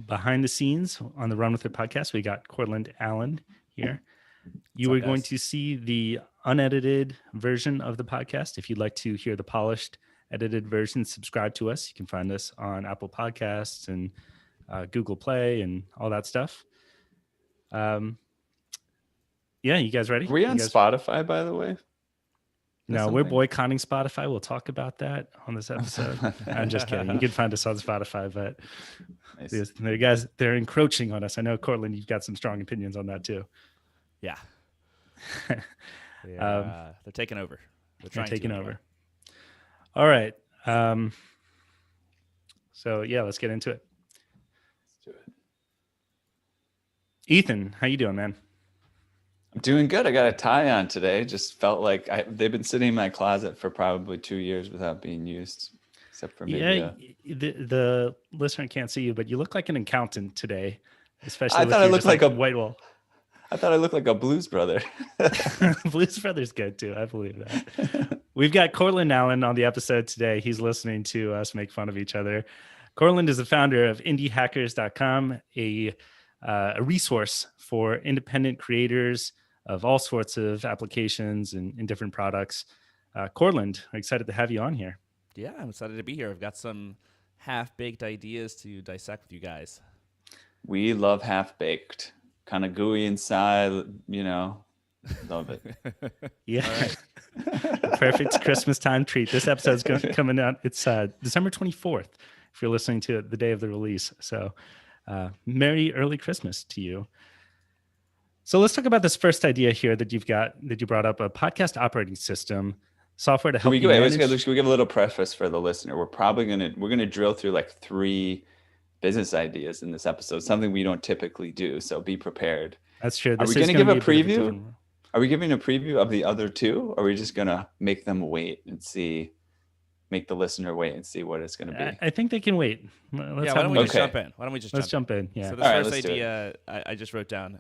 behind the scenes on the Run With It podcast. We got Cortland Allen here. You What's are up, going guys? to see the unedited version of the podcast. If you'd like to hear the polished, edited version, subscribe to us. You can find us on Apple Podcasts and Google Play and all that stuff. Yeah, you guys ready? Are we on You guys... Spotify, by the way? No, we're boycotting Spotify. We'll talk about that on this episode. I'm just kidding. You can find us on Spotify, but Nice. the guys, they're encroaching on us. I know, Cortland, you've got some strong opinions on that too. Yeah. They're taking over. They're taking over. All right. So yeah, let's get into it. Let's do it. Ethan, how you doing, man? I'm doing good. I got a tie on today. Just felt like they've been sitting in my closet for probably 2 years without being used, except for maybe. The listener can't see you, but you look like an accountant today, especially. I thought I looked like a white wall. I thought I looked like a Blues Brother. Blues Brother's good too. I believe that. We've got Cortland Allen on the episode today. He's listening to us make fun of each other. Cortland is the founder of indiehackers.com, a resource for independent creators of all sorts of applications and different products. Cortland, I'm excited to have you on here. Yeah, I'm excited to be here. I've got some half-baked ideas to dissect with you guys. We love half-baked. Kind of gooey inside, love it. Yeah. Perfect Christmas time treat. This episode's coming out. It's December 24th, if you're listening to it the day of the release. So Merry early Christmas to you. So let's talk about this first idea here that you brought up, a podcast operating system, software to help you manage. Should we give a little preface for the listener? We're gonna drill through like 3 business ideas in this episode, something we don't typically do. So be prepared. That's true. Are we going to give a preview? Are we giving a preview of the other 2? Or are we just going to make them wait and see, make the listener wait and see what it's going to be? I think they can wait. Why don't we just jump in? Let's jump in. Yeah. So the first idea I just wrote down,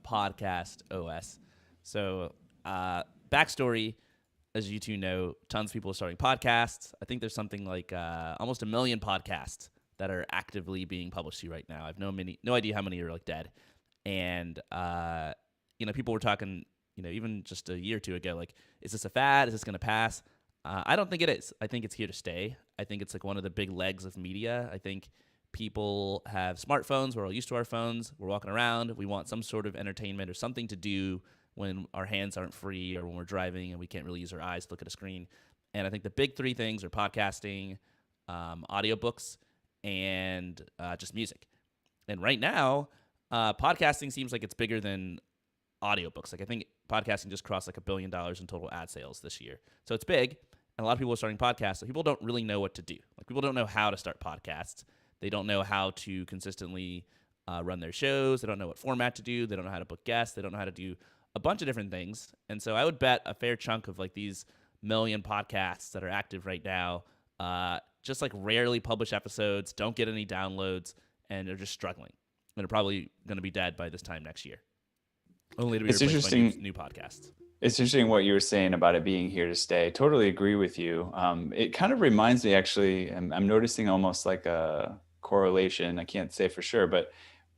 podcast OS. So backstory, as you two know, tons of people are starting podcasts. I think there's something like almost 1 million podcasts that are actively being published right now. I've no idea how many are like dead. And, people were talking, even just a year or 2 ago, like, is this a fad? Is this going to pass? I don't think it is. I think it's here to stay. I think it's like one of the big legs of media. I think people have smartphones. We're all used to our phones. We're walking around. We want some sort of entertainment or something to do when our hands aren't free or when we're driving and we can't really use our eyes to look at a screen. And I think the big 3 things are podcasting, audiobooks, and just music. And right now, podcasting seems like it's bigger than audiobooks. Like I think podcasting just crossed like $1 billion in total ad sales this year. So it's big, and a lot of people are starting podcasts. So people don't really know what to do. Like people don't know how to start podcasts. They don't know how to consistently run their shows. They don't know what format to do. They don't know how to book guests. They don't know how to do a bunch of different things. And so I would bet a fair chunk of like these 1 million podcasts that are active right now just like rarely publish episodes, don't get any downloads, and they're just struggling. And they're probably going to be dead by this time next year. Only to be replaced by new podcasts. It's interesting what you were saying about it being here to stay. Totally agree with you. It kind of reminds me, actually, I'm noticing almost like a correlation. I can't say for sure, but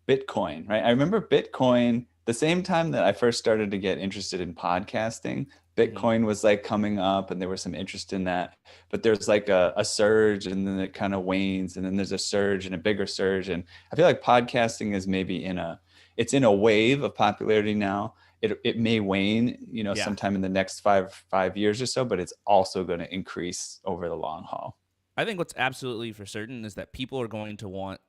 Bitcoin, right? I remember Bitcoin, the same time that I first started to get interested in podcasting, Bitcoin was like coming up and there was some interest in that, but there's like a surge and then it kind of wanes and then there's a surge and a bigger surge. And I feel like podcasting is maybe it's in a wave of popularity now. It may wane, sometime in the next five years or so, but it's also going to increase over the long haul. I think what's absolutely for certain is that people are going to want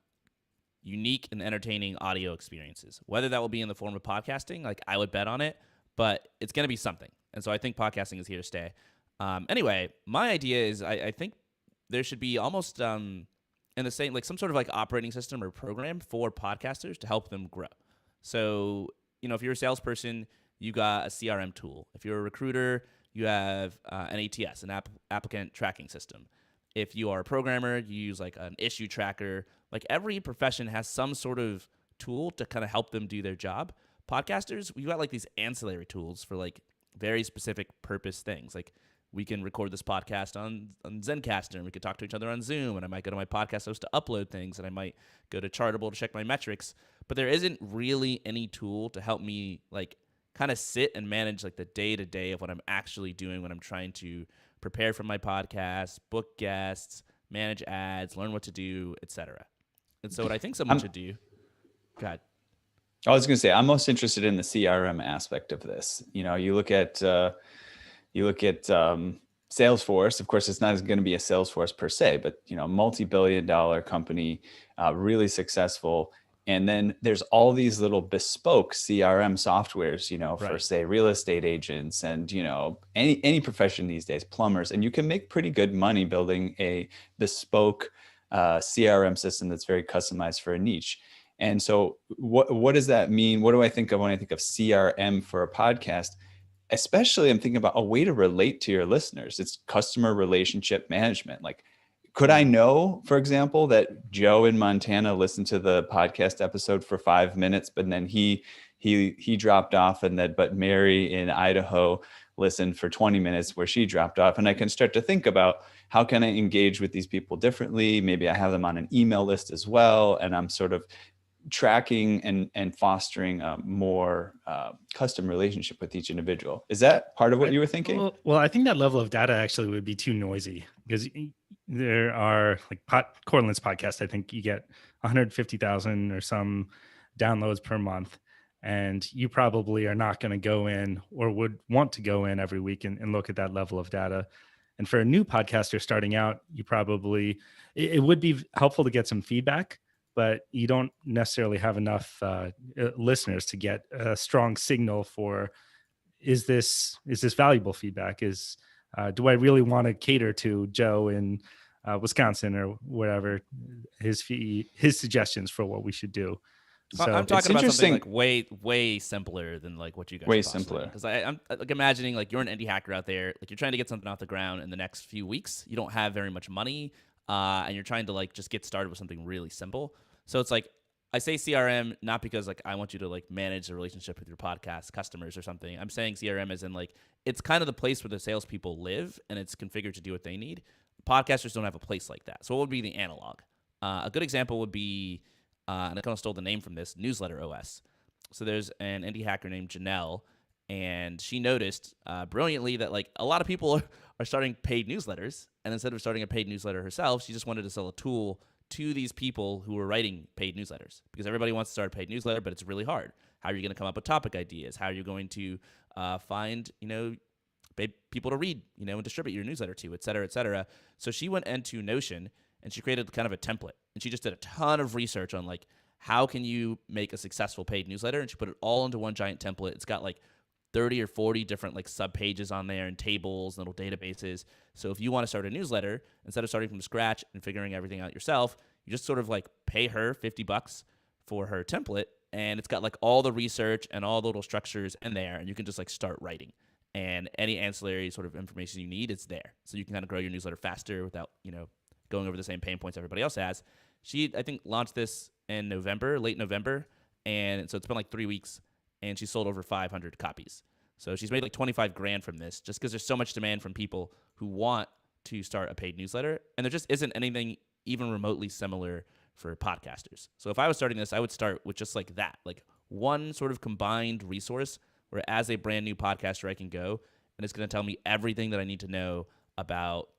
unique and entertaining audio experiences, whether that will be in the form of podcasting, like I would bet on it, but it's going to be something. And so I think podcasting is here to stay. Anyway, my idea is I think there should be almost in the same, like some sort of like operating system or program for podcasters to help them grow. So, if you're a salesperson, you got a CRM tool. If you're a recruiter, you have an ATS, an applicant tracking system. If you are a programmer, you use like an issue tracker. Like every profession has some sort of tool to kind of help them do their job. Podcasters, we've got like these ancillary tools for like very specific purpose things. Like we can record this podcast on Zencaster, and we could talk to each other on Zoom, and I might go to my podcast host to upload things, and I might go to Chartable to check my metrics. But there isn't really any tool to help me like kind of sit and manage like the day-to-day of what I'm actually doing when I'm trying to prepare for my podcast, book guests, manage ads, learn what to do, etc. And so what I think someone should do, God. I was going to say, I'm most interested in the CRM aspect of this. You know, you look at Salesforce. Of course, it's not going to be a Salesforce per se, but you know, multi-billion-dollar company, really successful. And then there's all these little bespoke CRM softwares, you know, for say real estate agents and, you know, any profession these days, plumbers, and you can make pretty good money building a bespoke CRM system that's very customized for a niche. And so what does that mean? What do I think of when I think of CRM for a podcast? Especially I'm thinking about a way to relate to your listeners. It's customer relationship management. Like, could I know, for example, that Joe in Montana listened to the podcast episode for 5 minutes, but then he dropped off, and that but Mary in Idaho listened for 20 minutes where she dropped off, and I can start to think about how can I engage with these people differently? Maybe I have them on an email list as well, and I'm sort of tracking and fostering a more custom relationship with each individual. Is that part of what you were thinking? Well, I think that level of data actually would be too noisy, because there are like Cortland's podcast. I think you get 150,000 or some downloads per month, and you probably are not going to go in or would want to go in every week and look at that level of data. And for a new podcaster starting out, you probably, it would be helpful to get some feedback, but you don't necessarily have enough listeners to get a strong signal for, is this valuable feedback? Do I really want to cater to Joe in Wisconsin or wherever, his suggestions for what we should do? So I'm talking about something like way simpler than like what you guys. Way simpler. Because I'm like imagining like you're an indie hacker out there, like you're trying to get something off the ground in the next few weeks. You don't have very much money, and you're trying to like just get started with something really simple. So it's like, I say CRM not because like I want you to like manage the relationship with your podcast customers or something. I'm saying CRM as in like it's kind of the place where the salespeople live, and it's configured to do what they need. Podcasters don't have a place like that. So what would be the analog? A good example would be, and I kind of stole the name from this, Newsletter OS. So there's an indie hacker named Janelle, and she noticed brilliantly that like a lot of people are starting paid newsletters, and instead of starting a paid newsletter herself, she just wanted to sell a tool to these people who are writing paid newsletters, because everybody wants to start a paid newsletter, but it's really hard. How are you going to come up with topic ideas? How are you going to find, people to read, and distribute your newsletter to, et cetera, et cetera. So she went into Notion and she created kind of a template, and she just did a ton of research on like, how can you make a successful paid newsletter? And she put it all into one giant template. It's got like 30 or 40 different like sub pages on there and tables, little databases. So if you want to start a newsletter, instead of starting from scratch and figuring everything out yourself, you just sort of like pay her $50 for her template, and it's got like all the research and all the little structures in there, and you can just like start writing. And any ancillary sort of information you need, it's there. So you can kind of grow your newsletter faster without, going over the same pain points everybody else has. She, I think, launched this in late November, and so it's been like 3 weeks, and she sold over 500 copies. So she's made like 25 grand from this, just because there's so much demand from people who want to start a paid newsletter, and there just isn't anything even remotely similar for podcasters. So if I was starting this, I would start with just like that, like one sort of combined resource where as a brand new podcaster, I can go and it's going to tell me everything that I need to know about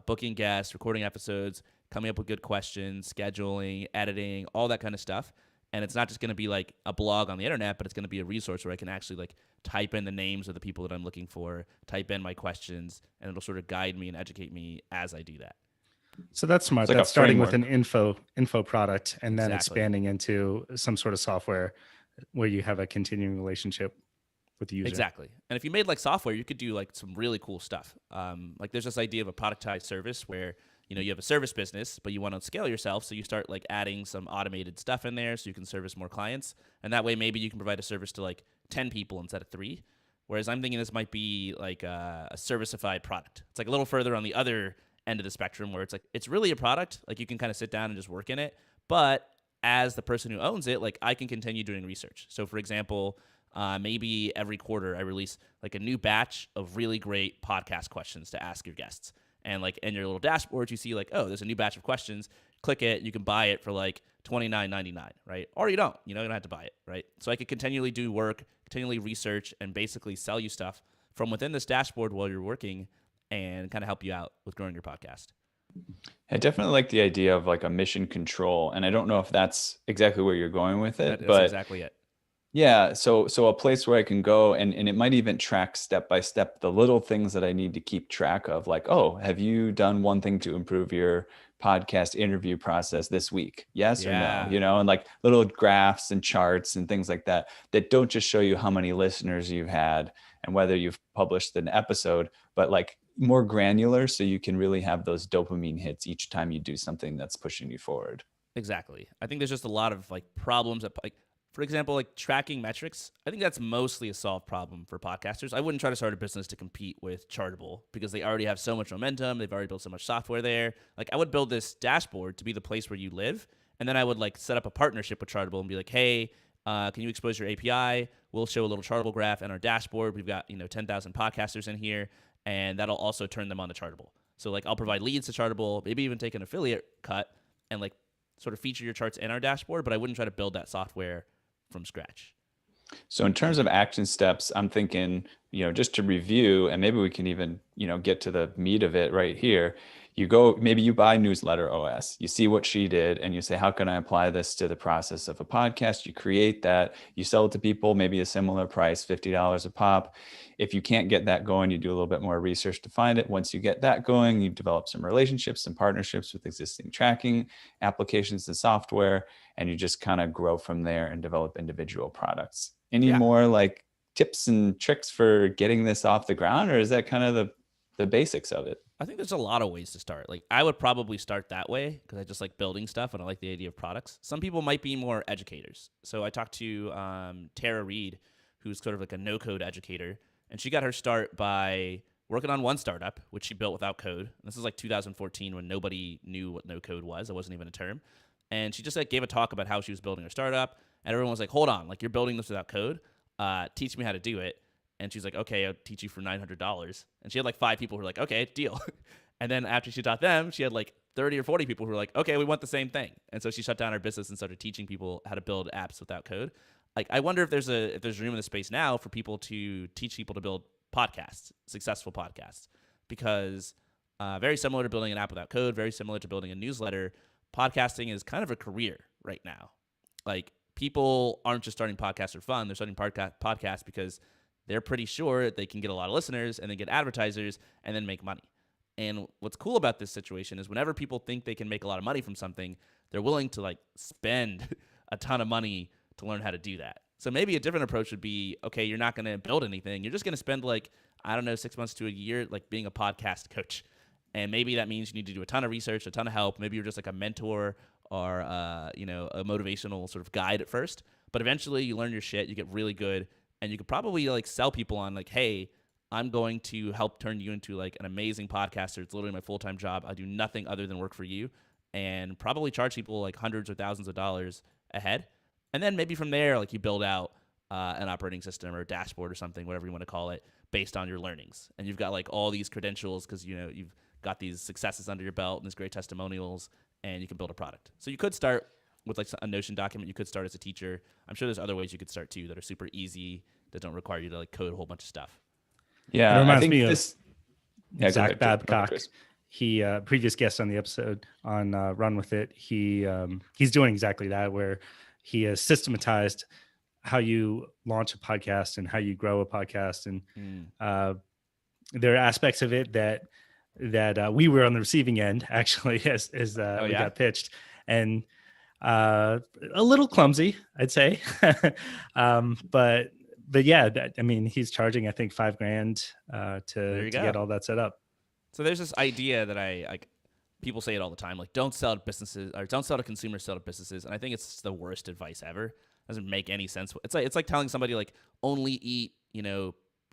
booking guests, recording episodes, coming up with good questions, scheduling, editing, all that kind of stuff. And it's not just going to be like a blog on the internet, but it's going to be a resource where I can actually like type in the names of the people that I'm looking for, type in my questions, and it'll sort of guide me and educate me as I do that. So that's smart. Like that's starting with an info product and then expanding into some sort of software where you have a continuing relationship with the user. Exactly. And if you made like software, you could do like some really cool stuff. Like there's this idea of a productized service where, you have a service business, but you want to scale yourself. So you start like adding some automated stuff in there so you can service more clients. And that way, maybe you can provide a service to like 10 people instead of 3. Whereas I'm thinking this might be like a servicified product. It's like a little further on the other end of the spectrum where it's like, it's really a product. Like you can kind of sit down and just work in it. But as the person who owns it, like I can continue doing research. So for example, Maybe every quarter I release like a new batch of really great podcast questions to ask your guests. And like in your little dashboard, you see like, oh, there's a new batch of questions. Click it. You can buy it for like $29.99, right? Or you don't. You don't have to buy it, right? So I could continually do work, continually research, and basically sell you stuff from within this dashboard while you're working and kind of help you out with growing your podcast. I definitely like the idea of like a mission control. And I don't know if that's exactly where you're going with it, That's but exactly it. yeah, so a place where I can go and it might even track step by step the little things that I need to keep track of. Like, oh, have you done one thing to improve your podcast interview process this week? Yes or no? Yeah. And like little graphs and charts and things like that that don't just show you how many listeners you've had and whether you've published an episode, but like more granular so you can really have those dopamine hits each time you do something that's pushing you forward. Exactly. I think there's just a lot of like problems that like, for example, like tracking metrics. I think that's mostly a solved problem for podcasters. I wouldn't try to start a business to compete with Chartable because they already have so much momentum. They've already built so much software there. Like I would build this dashboard to be the place where you live. And then I would like set up a partnership with Chartable and be like, hey, can you expose your API? We'll show a little Chartable graph in our dashboard. We've got, 10,000 podcasters in here, and that'll also turn them on to Chartable. So like I'll provide leads to Chartable, maybe even take an affiliate cut and like sort of feature your charts in our dashboard, but I wouldn't try to build that software from scratch. So in terms of action steps, I'm thinking, just to review, and maybe we can even, get to the meat of it right here. You go, maybe you buy Newsletter OS, you see what she did, and you say, how can I apply this to the process of a podcast? You create that, you sell it to people, maybe a similar price, $50 a pop. If you can't get that going, you do a little bit more research to find it. Once you get that going, you develop some relationships and partnerships with existing tracking applications and software, and you just kind of grow from there and develop individual products. Any more like tips and tricks for getting this off the ground, or is that kind of the basics of it? I think there's a lot of ways to start. Like I would probably start that way because I just like building stuff and I like the idea of products. Some people might be more educators. So I talked to Tara Reed, who's sort of like a no-code educator, and she got her start by working on one startup, which she built without code. This is like 2014 when nobody knew what no-code was. It wasn't even a term. And she just like gave a talk about how she was building her startup, and everyone was like, hold on, like you're building this without code. Teach me how to do it. And she's like, okay, I'll teach you for $900. And she had like 5 people who were like, okay, deal. And then after she taught them, she had like 30 or 40 people who were like, okay, we want the same thing. And so she shut down her business and started teaching people how to build apps without code. Like, I wonder if there's room in the space now for people to teach people to build podcasts, successful podcasts, because very similar to building an app without code, very similar to building a newsletter, podcasting is kind of a career right now. Like, people aren't just starting podcasts for fun. They're starting podcasts because they're pretty sure they can get a lot of listeners and then get advertisers and then make money. And what's cool about this situation is whenever people think they can make a lot of money from something, they're willing to like spend a ton of money to learn how to do that. So maybe a different approach would be, okay, you're not going to build anything. You're just going to spend 6 months to a year, like being a podcast coach. And maybe that means you need to do a ton of research, a ton of help. Maybe you're just like a mentor or, a motivational sort of guide at first. But eventually you learn your shit, you get really good, and you could probably like sell people on like, hey, I'm going to help turn you into like an amazing podcaster. It's literally my full-time job. I do nothing other than work for you, and probably charge people like hundreds or thousands of dollars a head. And then maybe from there, like you build out an operating system or a dashboard or something, whatever you want to call it, based on your learnings. And you've got like all these credentials because, you've got these successes under your belt and these great testimonials, and you can build a product. So you could start with like a Notion document. You could start as a teacher. I'm sure there's other ways you could start too that are super easy, that don't require you to like code a whole bunch of stuff. Yeah, it reminds me this. Of Zach Babcock. He previous guest on the episode on Run With It. He's doing exactly that, where he has systematized how you launch a podcast and how you grow a podcast, and there are aspects of it that we were on the receiving end actually as we got pitched, and a little clumsy, I'd say. But yeah, he's charging, I think, $5,000 to get all that set up. So there's this idea that I like. People say it all the time, like don't sell to businesses or don't sell to consumers, sell to businesses. And I think it's the worst advice ever. It doesn't make any sense. It's like telling somebody like only eat,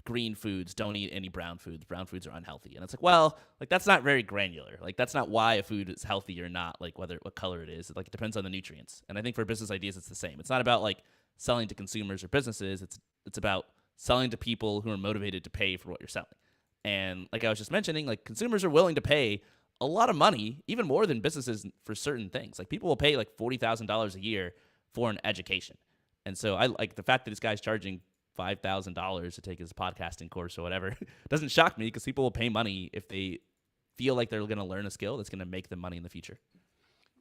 green foods, don't eat any brown foods. Brown foods are unhealthy. And it's like, well, like that's not very granular. Like that's not why a food is healthy or not, like what color it is. Like it depends on the nutrients. And I think for business ideas, it's the same. It's not about like selling to consumers or businesses. It's about selling to people who are motivated to pay for what you're selling. And like I was just mentioning, like consumers are willing to pay a lot of money, even more than businesses for certain things. Like people will pay like $40,000 a year for an education. And so I like the fact that this guy's charging $5,000 to take his podcasting course or whatever doesn't shock me, because people will pay money if they feel like they're going to learn a skill that's going to make them money in the future.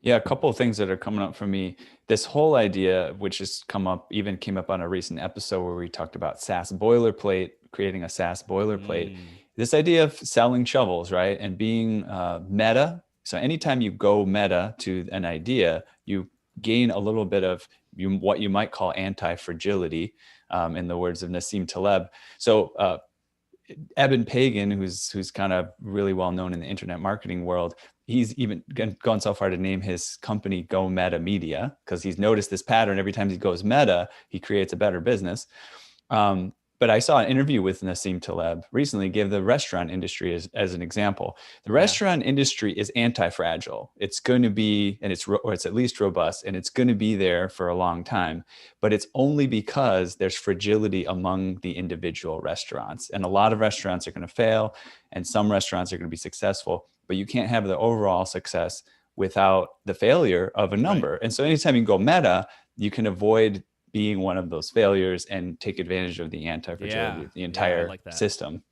Yeah, a couple of things that are coming up for me. This whole idea, which has came up on a recent episode where we talked about SaaS boilerplate, creating a SaaS boilerplate. This idea of selling shovels, right? And being meta. So anytime you go meta to an idea, you gain a little bit of what you might call anti-fragility, in the words of Nassim Taleb. So Eben Pagan, who's kind of really well known in the internet marketing world, he's even gone so far to name his company Go Meta Media, because he's noticed this pattern. Every time he goes meta, he creates a better business. But I saw an interview with Nassim Taleb recently, gave the restaurant industry as an example. The restaurant industry is anti-fragile. It's going to be, and it's at least robust, and it's going to be there for a long time. But it's only because there's fragility among the individual restaurants. And a lot of restaurants are going to fail, and some restaurants are going to be successful. But you can't have the overall success without the failure of a number. Right. And so anytime you go meta, you can avoid being one of those failures and take advantage of the anti-fragility of the entire system.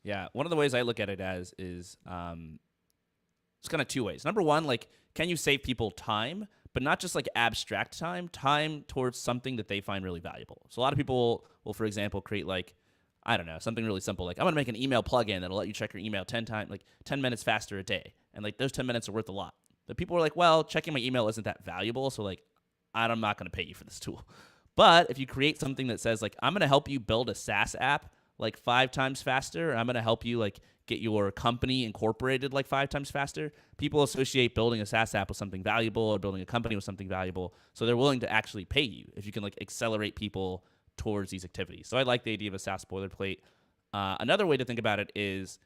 Yeah. One of the ways I look at it as is it's kind of two ways. Number one, like, can you save people time, but not just like abstract time towards something that they find really valuable. So a lot of people will, for example, create like, I don't know, something really simple. Like I'm going to make an email plugin that'll let you check your email 10 minutes faster a day. And like those 10 minutes are worth a lot. But people are like, well, checking my email isn't that valuable. So like, I'm not going to pay you for this tool. But if you create something that says like, I'm going to help you build a SaaS app like 5 times faster, or I'm going to help you like get your company incorporated like 5 times faster, people associate building a SaaS app with something valuable or building a company with something valuable. So they're willing to actually pay you if you can like accelerate people towards these activities. So I like the idea of a SaaS boilerplate. Another way to think about it is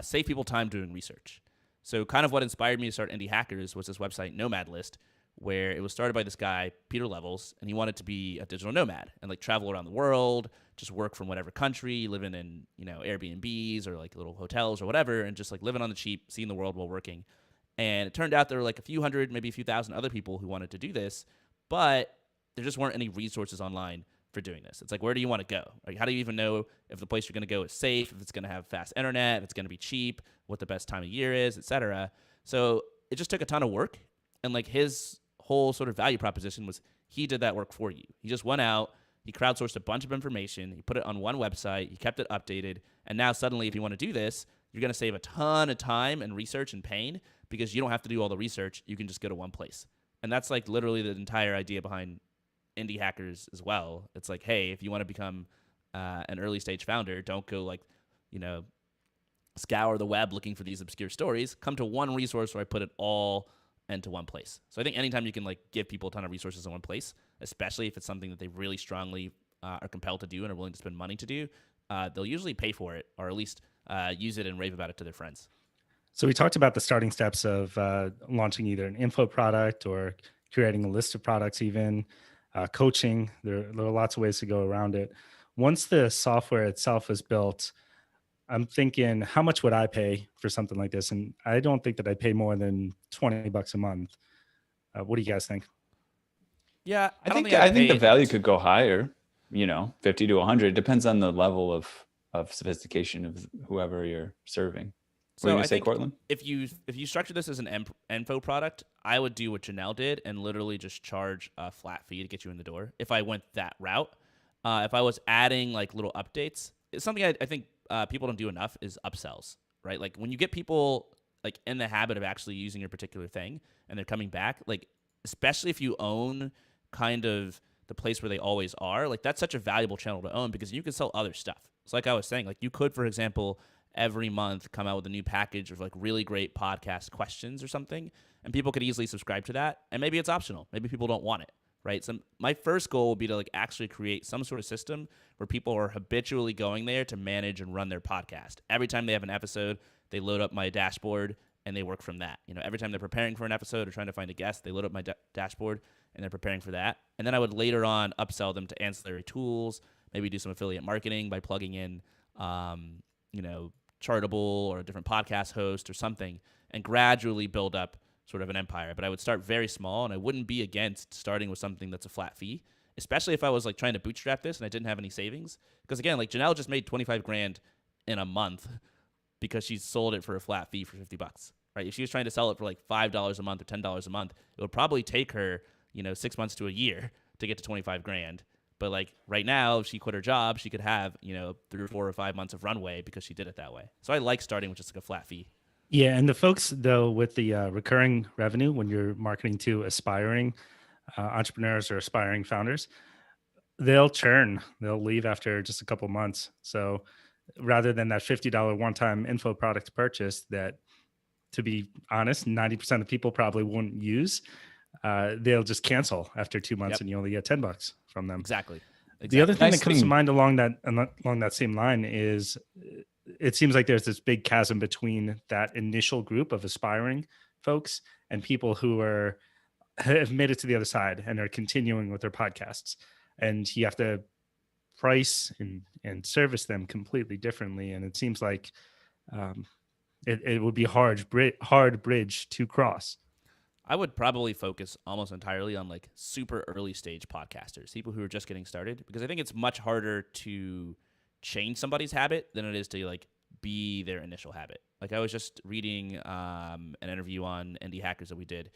save people time doing research. So kind of what inspired me to start Indie Hackers was this website Nomad List, where it was started by this guy, Peter Levels, and he wanted to be a digital nomad and like travel around the world, just work from whatever country, living in, Airbnbs or like little hotels or whatever, and just like living on the cheap, seeing the world while working. And it turned out there were like a few hundred, maybe a few thousand other people who wanted to do this, but there just weren't any resources online for doing this. It's like, where do you want to go? Like, how do you even know if the place you're going to go is safe, if it's going to have fast internet, if it's going to be cheap, what the best time of year is, etc. So it just took a ton of work, and like his whole sort of value proposition was he did that work for you. He just went out, he crowdsourced a bunch of information, he put it on one website, he kept it updated, and now suddenly if you want to do this, you're going to save a ton of time and research and pain, because you don't have to do all the research, you can just go to one place. And that's like literally the entire idea behind Indie Hackers as well. It's like, hey, if you want to become an early stage founder, don't go like, scour the web looking for these obscure stories. Come to one resource where I put it all into one place. So I think anytime you can like give people a ton of resources in one place, especially if it's something that they really strongly are compelled to do and are willing to spend money to do, they'll usually pay for it, or at least use it and rave about it to their friends. So we talked about the starting steps of launching either an info product or creating a list of products, even coaching. There are lots of ways to go around it. Once the software itself is built, I'm thinking, how much would I pay for something like this? And I don't think that I'd pay more than $20 a month. What do you guys think? Yeah, I think the value could go higher, 50 to 100. It depends on the level of sophistication of whoever you're serving. So what do you say, Cortland? If you structure this as an info product, I would do what Janelle did and literally just charge a flat fee to get you in the door. If I went that route, if I was adding like little updates, it's something I think people don't do enough is upsells, right? Like when you get people like in the habit of actually using your particular thing and they're coming back, like especially if you own kind of the place where they always are, like that's such a valuable channel to own, because you can sell other stuff. So like I was saying, like you could, for example, every month come out with a new package of like really great podcast questions or something, and people could easily subscribe to that. And maybe it's optional. Maybe people don't want it, right? So my first goal would be to like actually create some sort of system where people are habitually going there to manage and run their podcast. Every time they have an episode, they load up my dashboard and they work from that. Every time they're preparing for an episode or trying to find a guest, they load up my dashboard and they're preparing for that. And then I would later on upsell them to ancillary tools, maybe do some affiliate marketing by plugging in, Chartable or a different podcast host or something, and gradually build up sort of an empire. But I would start very small, and I wouldn't be against starting with something that's a flat fee, especially if I was like trying to bootstrap this and I didn't have any savings. Because again, like Janelle just made 25 grand in a month because she sold it for a flat fee for $50, right? If she was trying to sell it for like $5 a month or $10 a month, it would probably take her, 6 months to a year to get to 25 grand. But like right now, if she quit her job, she could have, 3 or 4 or 5 months of runway because she did it that way. So I like starting with just like a flat fee. Yeah, and the folks though with the recurring revenue, when you're marketing to aspiring entrepreneurs or aspiring founders, they'll churn. They'll leave after just a couple months. So rather than that $50 one-time info product purchase that, to be honest, 90% of people probably wouldn't use, they'll just cancel after 2 months, and you only get $10 from them. Exactly. The other thing that comes to mind along that same line is, it seems like there's this big chasm between that initial group of aspiring folks and people who have made it to the other side and are continuing with their podcasts. And you have to price and service them completely differently. And it seems like it would be hard bridge to cross. I would probably focus almost entirely on like super early stage podcasters, people who are just getting started, because I think it's much harder to change somebody's habit than it is to like be their initial habit. Like I was just reading an interview on Indie Hackers that we did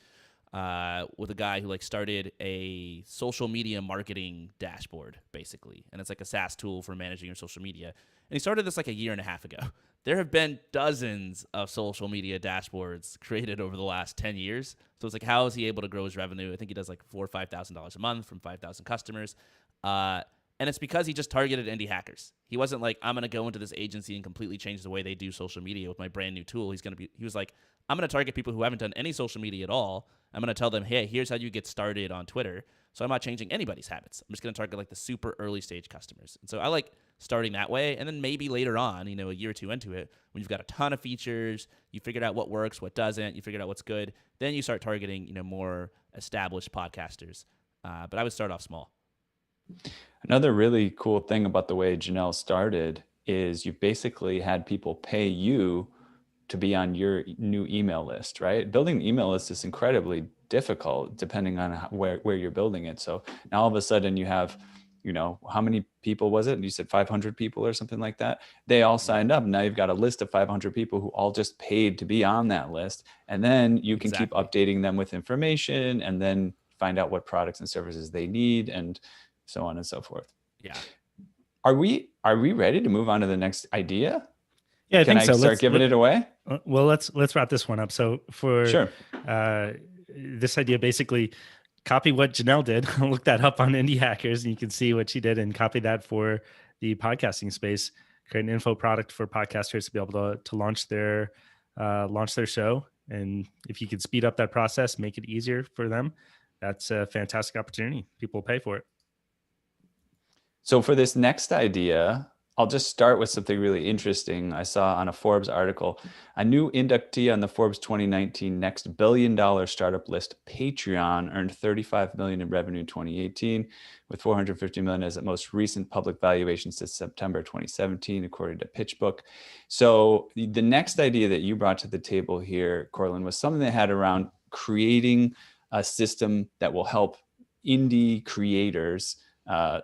with a guy who like started a social media marketing dashboard basically. And it's like a SaaS tool for managing your social media. And he started this like a year and a half ago. There have been dozens of social media dashboards created over the last 10 years. So it's like, how is he able to grow his revenue? I think he does like $4,000 or $5,000 a month from 5,000 customers. And it's because he just targeted indie hackers. He wasn't like, I'm going to go into this agency and completely change the way they do social media with my brand new tool. He was like, I'm going to target people who haven't done any social media at all. I'm going to tell them, hey, here's how you get started on Twitter. So I'm not changing anybody's habits. I'm just going to target like the super early stage customers. And so I like starting that way. And then maybe later on, a year or two into it, when you've got a ton of features, you figured out what works, what doesn't, you figured out what's good, then you start targeting, more established podcasters. But I would start off small. Another really cool thing about the way Janelle started is you basically had people pay you to be on your new email list, right? Building an email list is incredibly difficult depending on where you're building it. So now all of a sudden you have, how many people was it? You said 500 people or something like that. They all signed up. Now you've got a list of 500 people who all just paid to be on that list. And then you can keep updating them with information and then find out what products and services they need and so on and so forth. Yeah. Are we ready to move on to the next idea? Yeah, I think so. Can I start giving it away? Well, let's wrap this one up. So for sure. This idea, basically copy what Janelle did. Look that up on Indie Hackers and you can see what she did and copy that for the podcasting space. Create an info product for podcasters to be able to launch their show. And if you could speed up that process, make it easier for them, that's a fantastic opportunity. People will pay for it. So for this next idea, I'll just start with something really interesting. I saw on a Forbes article, a new inductee on the Forbes 2019 Next Billion-Dollar Startup list, Patreon, earned $35 million in revenue in 2018, with $450 million as its most recent public valuation since September 2017, according to PitchBook. So the next idea that you brought to the table here, Corlin, was something that had around creating a system that will help indie creators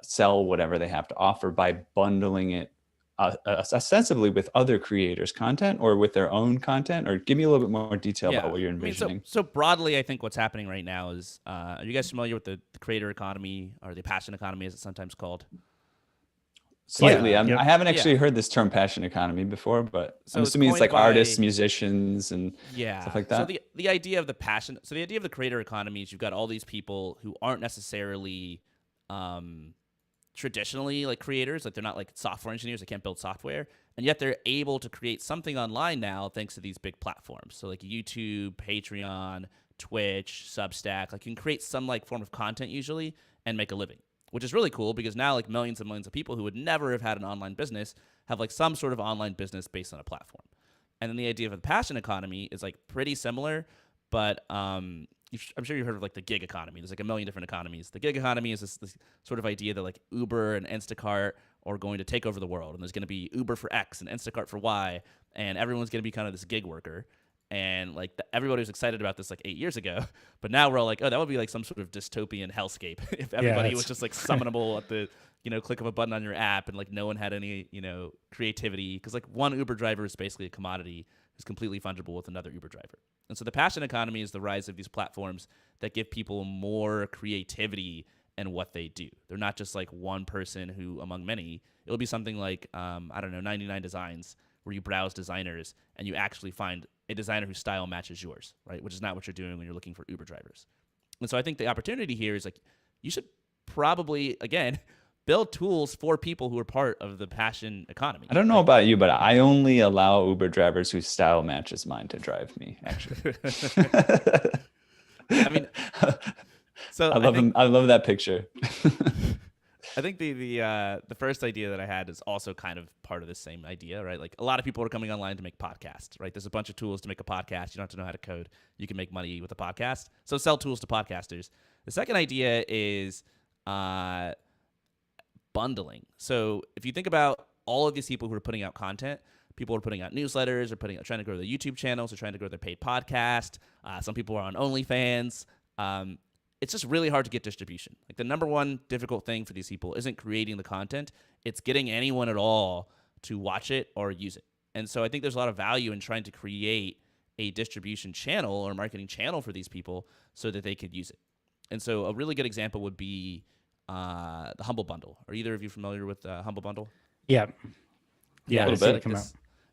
sell whatever they have to offer by bundling it ostensibly with other creators' content or with their own content. Or give me a little bit more detail about what you're envisioning. So broadly, I think what's happening right now is, are you guys familiar with the creator economy or the passion economy, as it's sometimes called? Slightly. Yeah. I haven't actually heard this term passion economy before, but so I'm assuming it's like artists, musicians, and stuff like that. So the idea of the idea of the creator economy is you've got all these people who aren't necessarily traditionally like creators, like they're not like software engineers, they can't build software, and yet they're able to create something online now thanks to these big platforms. So like YouTube, Patreon, Twitch, Substack. Like you can create some like form of content usually and make a living, which is really cool because now like millions and millions of people who would never have had an online business have like some sort of online business based on a platform. And then the idea of the passion economy is like pretty similar, but I'm sure you've heard of like the gig economy. There's like a million different economies. The gig economy is this sort of idea that like Uber and Instacart are going to take over the world, and there's going to be Uber for X and Instacart for Y, and everyone's going to be kind of this gig worker. And like everybody was excited about this like 8 years ago, but now we're all like, oh, that would be like some sort of dystopian hellscape if everybody was just like summonable at the click of a button on your app, and like no one had any creativity, because like one Uber driver is basically a commodity who's completely fungible with another Uber driver. And so the passion economy is the rise of these platforms that give people more creativity in what they do. They're not just like one person who among many. It'll be something like 99 Designs, where you browse designers and you actually find a designer whose style matches yours, right? Which is not what you're doing when you're looking for Uber drivers. And so I think the opportunity here is like, you should probably, again, build tools for people who are part of the passion economy. I don't know about you, but I only allow Uber drivers whose style matches mine to drive me, actually. I mean, so I love that picture. I think the first idea that I had is also kind of part of the same idea, right? Like a lot of people are coming online to make podcasts, right? There's a bunch of tools to make a podcast. You don't have to know how to code. You can make money with a podcast. So sell tools to podcasters. The second idea is bundling. So if you think about all of these people who are putting out content, people are putting out newsletters, or trying to grow their YouTube channels, or trying to grow their paid podcast. Some people are on OnlyFans. It's just really hard to get distribution. Like the number one difficult thing for these people isn't creating the content. It's getting anyone at all to watch it or use it. And so I think there's a lot of value in trying to create a distribution channel or marketing channel for these people so that they could use it. And so a really good example would be the Humble Bundle. Are either of you familiar with Humble Bundle? Yeah. A little bit.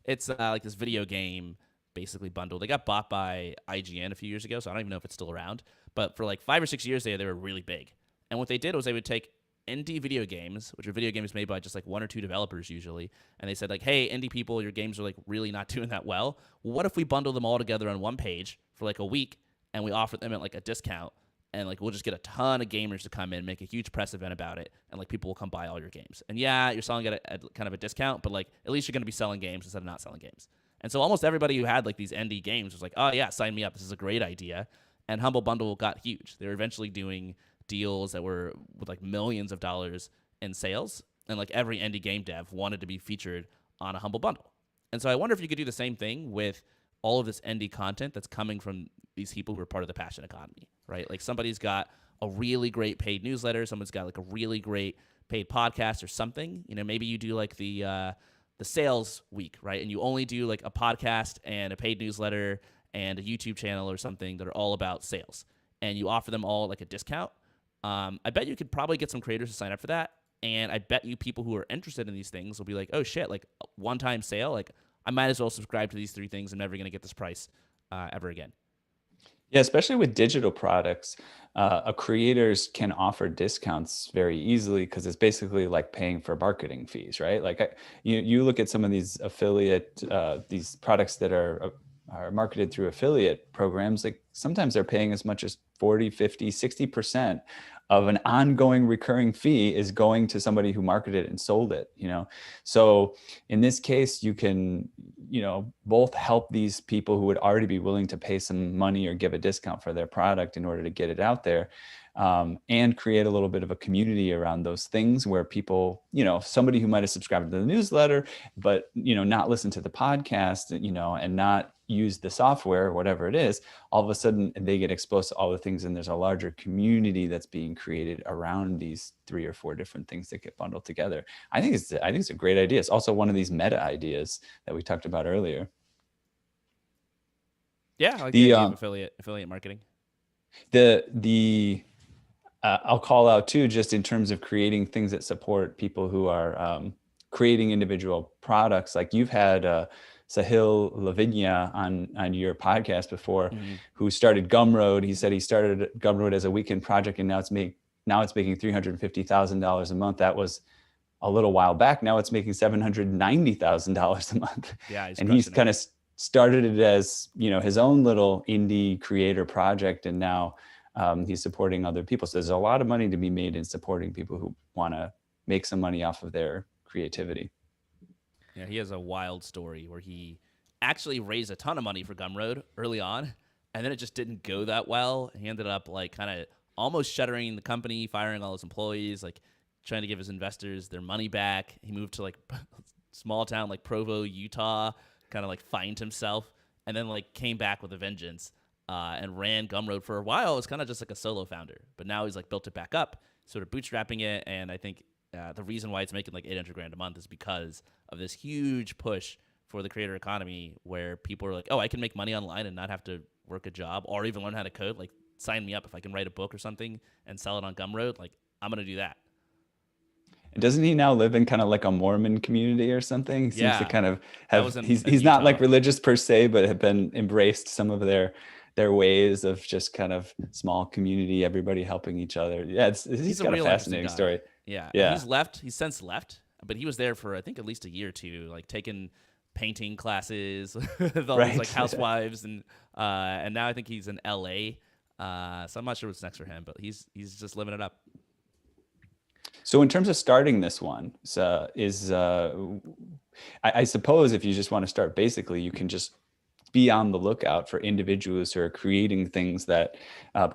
It's like this video game basically bundle. They got bought by IGN a few years ago, so I don't even know if it's still around. But for like 5 or 6 years they were really big. And what they did was they would take indie video games, which are video games made by just like 1 or 2 developers usually, and they said like, hey, indie people, your games are like really not doing that well. What if we bundle them all together on one page for like a week, and we offer them at like a discount, and like we'll just get a ton of gamers to come in, make a huge press event about it, and like people will come buy all your games. And yeah, you're selling it at kind of a discount, but like at least you're going to be selling games instead of not selling games. And so almost everybody who had like these indie games was like, oh yeah, sign me up. This is a great idea. And Humble Bundle got huge. They were eventually doing deals that were with like millions of dollars in sales. And like every indie game dev wanted to be featured on a Humble Bundle. And so I wonder if you could do the same thing with all of this indie content that's coming from these people who are part of the passion economy, right? Like somebody's got a really great paid newsletter. Someone's got like a really great paid podcast or something. Maybe you do like the sales week, right? And you only do like a podcast and a paid newsletter and a YouTube channel or something that are all about sales, and you offer them all like a discount. I bet you could probably get some creators to sign up for that, and I bet you people who are interested in these things will be like, oh shit, like one-time sale, like I might as well subscribe to these 3 things. I'm never going to get this price ever again. Yeah, especially with digital products, creators can offer discounts very easily because it's basically like paying for marketing fees, right? Like you look at some of these affiliate, these products that are marketed through affiliate programs, like sometimes they're paying as much as 40, 50, 60% of an ongoing recurring fee is going to somebody who marketed it and sold it, So in this case, you can, both help these people who would already be willing to pay some money or give a discount for their product in order to get it out there, and create a little bit of a community around those things where people, somebody who might have subscribed to the newsletter, but, not listen to the podcast, and not use the software or whatever it is, all of a sudden they get exposed to all the things, and there's a larger community that's being created around these 3 or 4 different things that get bundled together. I think it's a great idea. It's also one of these meta ideas that we talked about earlier. Yeah, I like the idea of affiliate marketing. I'll call out too, just in terms of creating things that support people who are creating individual products. Like you've had Sahil Lavinia on your podcast before, who started Gumroad. He said he started Gumroad as a weekend project, and now it's making $350,000 a month. That was a little while back. Now it's making $790,000 a month. Yeah, he's kind of started it as, his own little indie creator project, and now he's supporting other people. So there's a lot of money to be made in supporting people who want to make some money off of their creativity. Yeah, he has a wild story where he actually raised a ton of money for Gumroad early on, and then it just didn't go that well. He ended up like kind of almost shuttering the company, firing all his employees, like trying to give his investors their money back. He moved to like small town like Provo, Utah, kind of like fined himself, and then like came back with a vengeance and ran Gumroad for a while. It was kind of just like a solo founder, but now he's like built it back up, sort of bootstrapping it, and I think the reason why it's making like $800,000 a month is because of this huge push for the creator economy, where people are like, oh, I can make money online and not have to work a job or even learn how to code. Like, sign me up. If I can write a book or something and sell it on Gumroad, like, I'm going to do that. And doesn't he now live in kind of like a Mormon community or something? He seems to kind of have, he's not like religious per se, but have been embraced some of their ways of just kind of small community, everybody helping each other. Yeah, he's got a fascinating story. Yeah. He's since left, but he was there for, I think, at least a year or two, like taking painting classes with all these like housewives, and now I think he's in LA. So I'm not sure what's next for him, but he's just living it up. So in terms of starting this one, I suppose if you just want to start, basically, you can just be on the lookout for individuals who are creating things that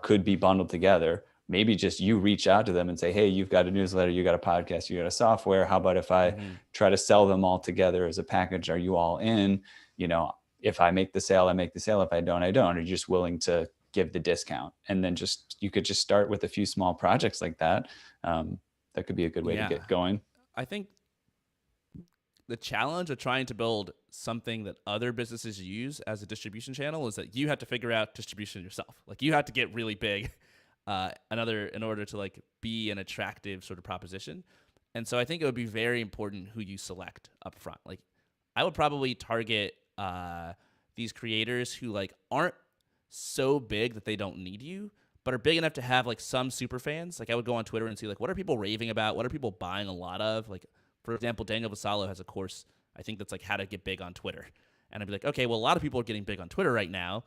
could be bundled together. Maybe just you reach out to them and say, hey, you've got a newsletter, you got a podcast, you got a software. How about if I try to sell them all together as a package? Are you all in? If I make the sale, I make the sale. If I don't, I don't. Are you just willing to give the discount? And then you could just start with a few small projects like that. That could be a good way to get going. I think the challenge of trying to build something that other businesses use as a distribution channel is that you have to figure out distribution yourself. Like, you have to get really big in order to like be an attractive sort of proposition. And so I think it would be very important who you select up front. Like, I would probably target these creators who like aren't so big that they don't need you, but are big enough to have like some super fans. Like, I would go on Twitter and see like, what are people raving about? What are people buying a lot of? Like, for example, Daniel Vassallo has a course, I think, that's like how to get big on Twitter. And I'd be like, okay, well, a lot of people are getting big on Twitter right now.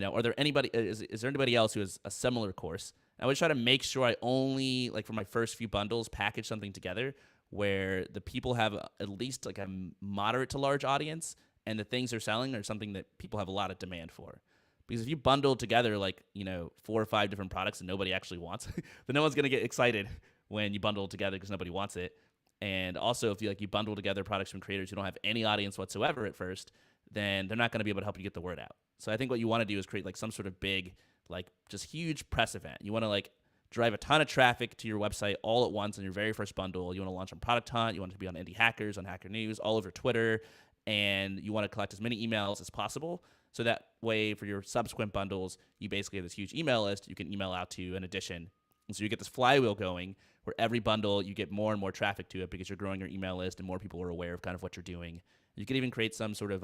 Are there anybody, is there anybody else who has a similar course? And I would try to make sure I only, like, for my first few bundles, package something together where the people have at least like a moderate to large audience, and the things they're selling are something that people have a lot of demand for. Because if you bundle together like, 4 or 5 different products that nobody actually wants, then no one's going to get excited when you bundle together because nobody wants it. And also, if you bundle together products from creators who don't have any audience whatsoever at first, then they're not going to be able to help you get the word out. So I think what you want to do is create like some sort of big, like just huge press event. You want to like drive a ton of traffic to your website all at once on your very first bundle. You want to launch on Product Hunt. You want it to be on Indie Hackers, on Hacker News, all over Twitter. And you want to collect as many emails as possible. So that way, for your subsequent bundles, you basically have this huge email list you can email out to in addition. And so you get this flywheel going where every bundle, you get more and more traffic to it because you're growing your email list and more people are aware of kind of what you're doing. You can even create some sort of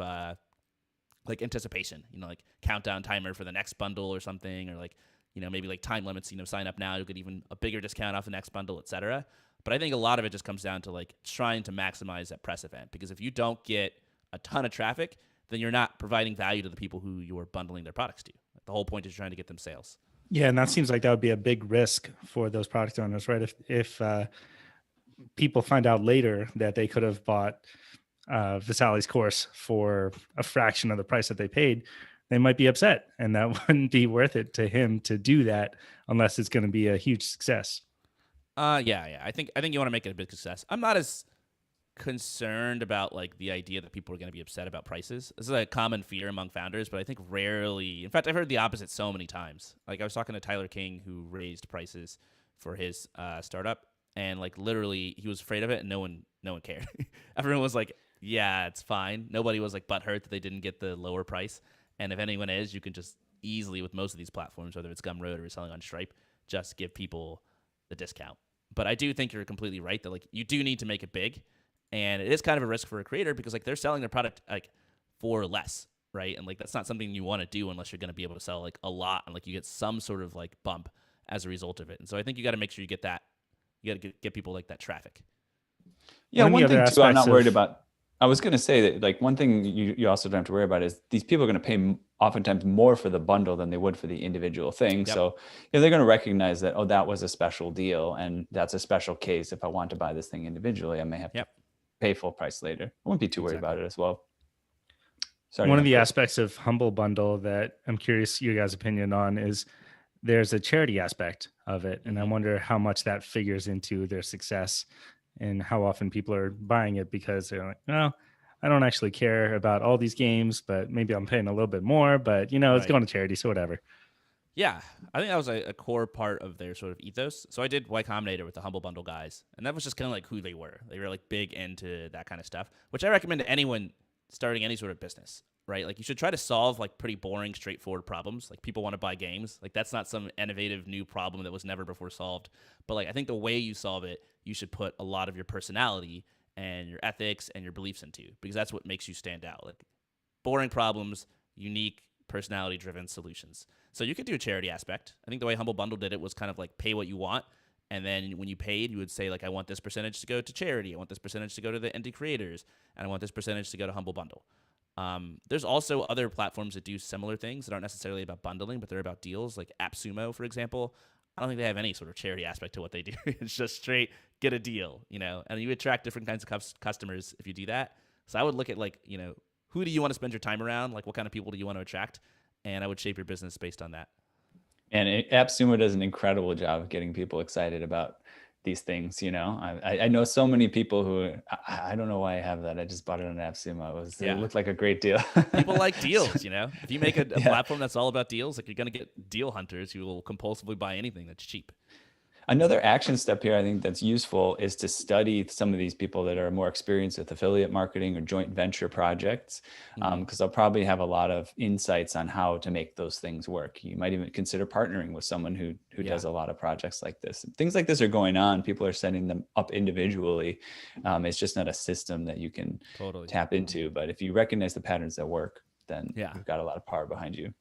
like anticipation, like countdown timer for the next bundle or something, or like, maybe like time limits, sign up now, you'll get even a bigger discount off the next bundle, etc. But I think a lot of it just comes down to like trying to maximize that press event, because if you don't get a ton of traffic, then you're not providing value to the people who you're bundling their products to. The whole point is trying to get them sales. Yeah, and that seems like that would be a big risk for those product owners, right? If people find out later that they could have bought Vasali's course for a fraction of the price that they paid, they might be upset, and that wouldn't be worth it to him to do that unless it's going to be a huge success. Yeah. I think you want to make it a big success. I'm not as concerned about like the idea that people are going to be upset about prices. This is a common fear among founders, but I think rarely, in fact, I've heard the opposite so many times. Like, I was talking to Tyler King, who raised prices for his startup, and like literally he was afraid of it, and no one cared. Everyone was like, yeah, it's fine. Nobody was like butthurt that they didn't get the lower price. And if anyone is, you can just easily, with most of these platforms, whether it's Gumroad or you're selling on Stripe, just give people the discount. But I do think you're completely right that like you do need to make it big. And it is kind of a risk for a creator because like they're selling their product like for less, right? And like that's not something you want to do unless you're going to be able to sell like a lot, and like you get some sort of like bump as a result of it. And so I think you got to make sure you get that. You got to get people like that traffic. Yeah, one thing too, I'm not worried about. I was going to say that like one thing you also don't have to worry about is these people are going to pay oftentimes more for the bundle than they would for the individual thing. Yep. So they're going to recognize that, oh, that was a special deal and that's a special case. If I want to buy this thing individually, I may have to pay full price later. I wouldn't be too worried about it as well. Sorry, one of the aspects of Humble Bundle that I'm curious your guys' opinion on is there's a charity aspect of it. And I wonder how much that figures into their success and how often people are buying it because they're like, well, I don't actually care about all these games, but maybe I'm paying a little bit more, but it's going to charity. So whatever. Yeah, I think that was a core part of their sort of ethos. So I did Y Combinator with the Humble Bundle guys, and that was just kind of like who they were. They were like big into that kind of stuff, which I recommend to anyone starting any sort of business, right? Like you should try to solve like pretty boring, straightforward problems. Like people want to buy games. Like that's not some innovative new problem that was never before solved. But like I think the way you solve it, you should put a lot of your personality and your ethics and your beliefs into, because that's what makes you stand out. Like boring problems, unique, personality-driven solutions. So you could do a charity aspect. I think the way Humble Bundle did it was kind of like pay what you want, and then when you paid, you would say like, I want this percentage to go to charity, I want this percentage to go to the indie creators, and I want this percentage to go to Humble Bundle. There's also other platforms that do similar things that aren't necessarily about bundling, but they're about deals, like AppSumo, for example. I don't think they have any sort of charity aspect to what they do. It's just straight get a deal, and you attract different kinds of customers if you do that. So I would look at like, who do you want to spend your time around? Like what kind of people do you want to attract? And I would shape your business based on that. And AppSumo does an incredible job of getting people excited about these things. I know so many people who, I don't know why I have that. I just bought it on AppSumo. It looked like a great deal. People like deals, If you make a platform that's all about deals, like you're going to get deal hunters who will compulsively buy anything that's cheap. Another action step here I think that's useful is to study some of these people that are more experienced with affiliate marketing or joint venture projects, because they'll probably have a lot of insights on how to make those things work. You might even consider partnering with someone who does a lot of projects like this. Things like this are going on. People are setting them up individually. It's just not a system that you can tap into. But if you recognize the patterns that work, then you've got a lot of power behind you.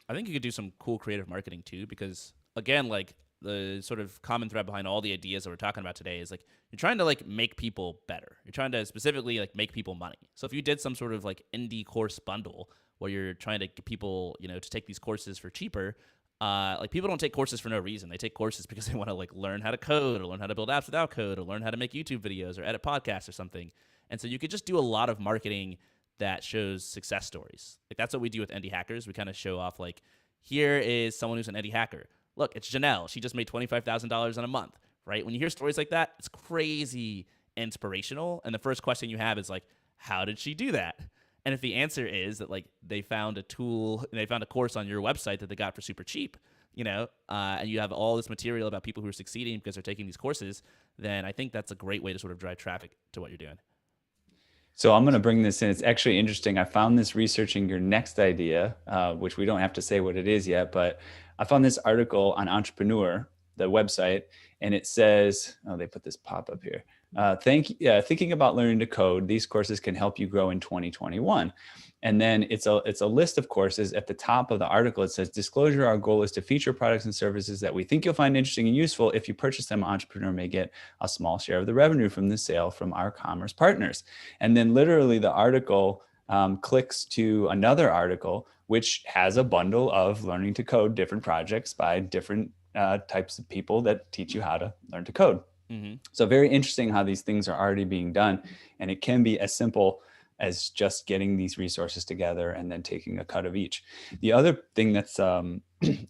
I think you could do some cool creative marketing too, because again, like the sort of common thread behind all the ideas that we're talking about today is like you're trying to like make people better. You're trying to specifically like make people money. So if you did some sort of like indie course bundle where you're trying to get people, to take these courses for cheaper, like people don't take courses for no reason. They take courses because they want to like learn how to code or learn how to build apps without code or learn how to make YouTube videos or edit podcasts or something. And so you could just do a lot of marketing that shows success stories. Like that's what we do with Indie Hackers. We kind of show off like, here is someone who's an indie hacker. Look, it's Janelle. She just made $25,000 in a month, right? When you hear stories like that, it's crazy inspirational. And the first question you have is like, how did she do that? And if the answer is that like they found a tool, they found a course on your website that they got for super cheap, and you have all this material about people who are succeeding because they're taking these courses, then I think that's a great way to sort of drive traffic to what you're doing. So I'm going to bring this in. It's actually interesting. I found this researching your next idea, which we don't have to say what it is yet, but I found this article on Entrepreneur, the website, and it says, they put this pop-up here. Thinking about learning to code, these courses can help you grow in 2021. And then it's a list of courses. At the top of the article, it says, disclosure, our goal is to feature products and services that we think you'll find interesting and useful. If you purchase them, Entrepreneur may get a small share of the revenue from the sale from our commerce partners. And then literally the article clicks to another article, which has a bundle of learning to code different projects by different types of people that teach you how to learn to code. Mm-hmm. So very interesting how these things are already being done. And it can be as simple as just getting these resources together and then taking a cut of each. The other thing that's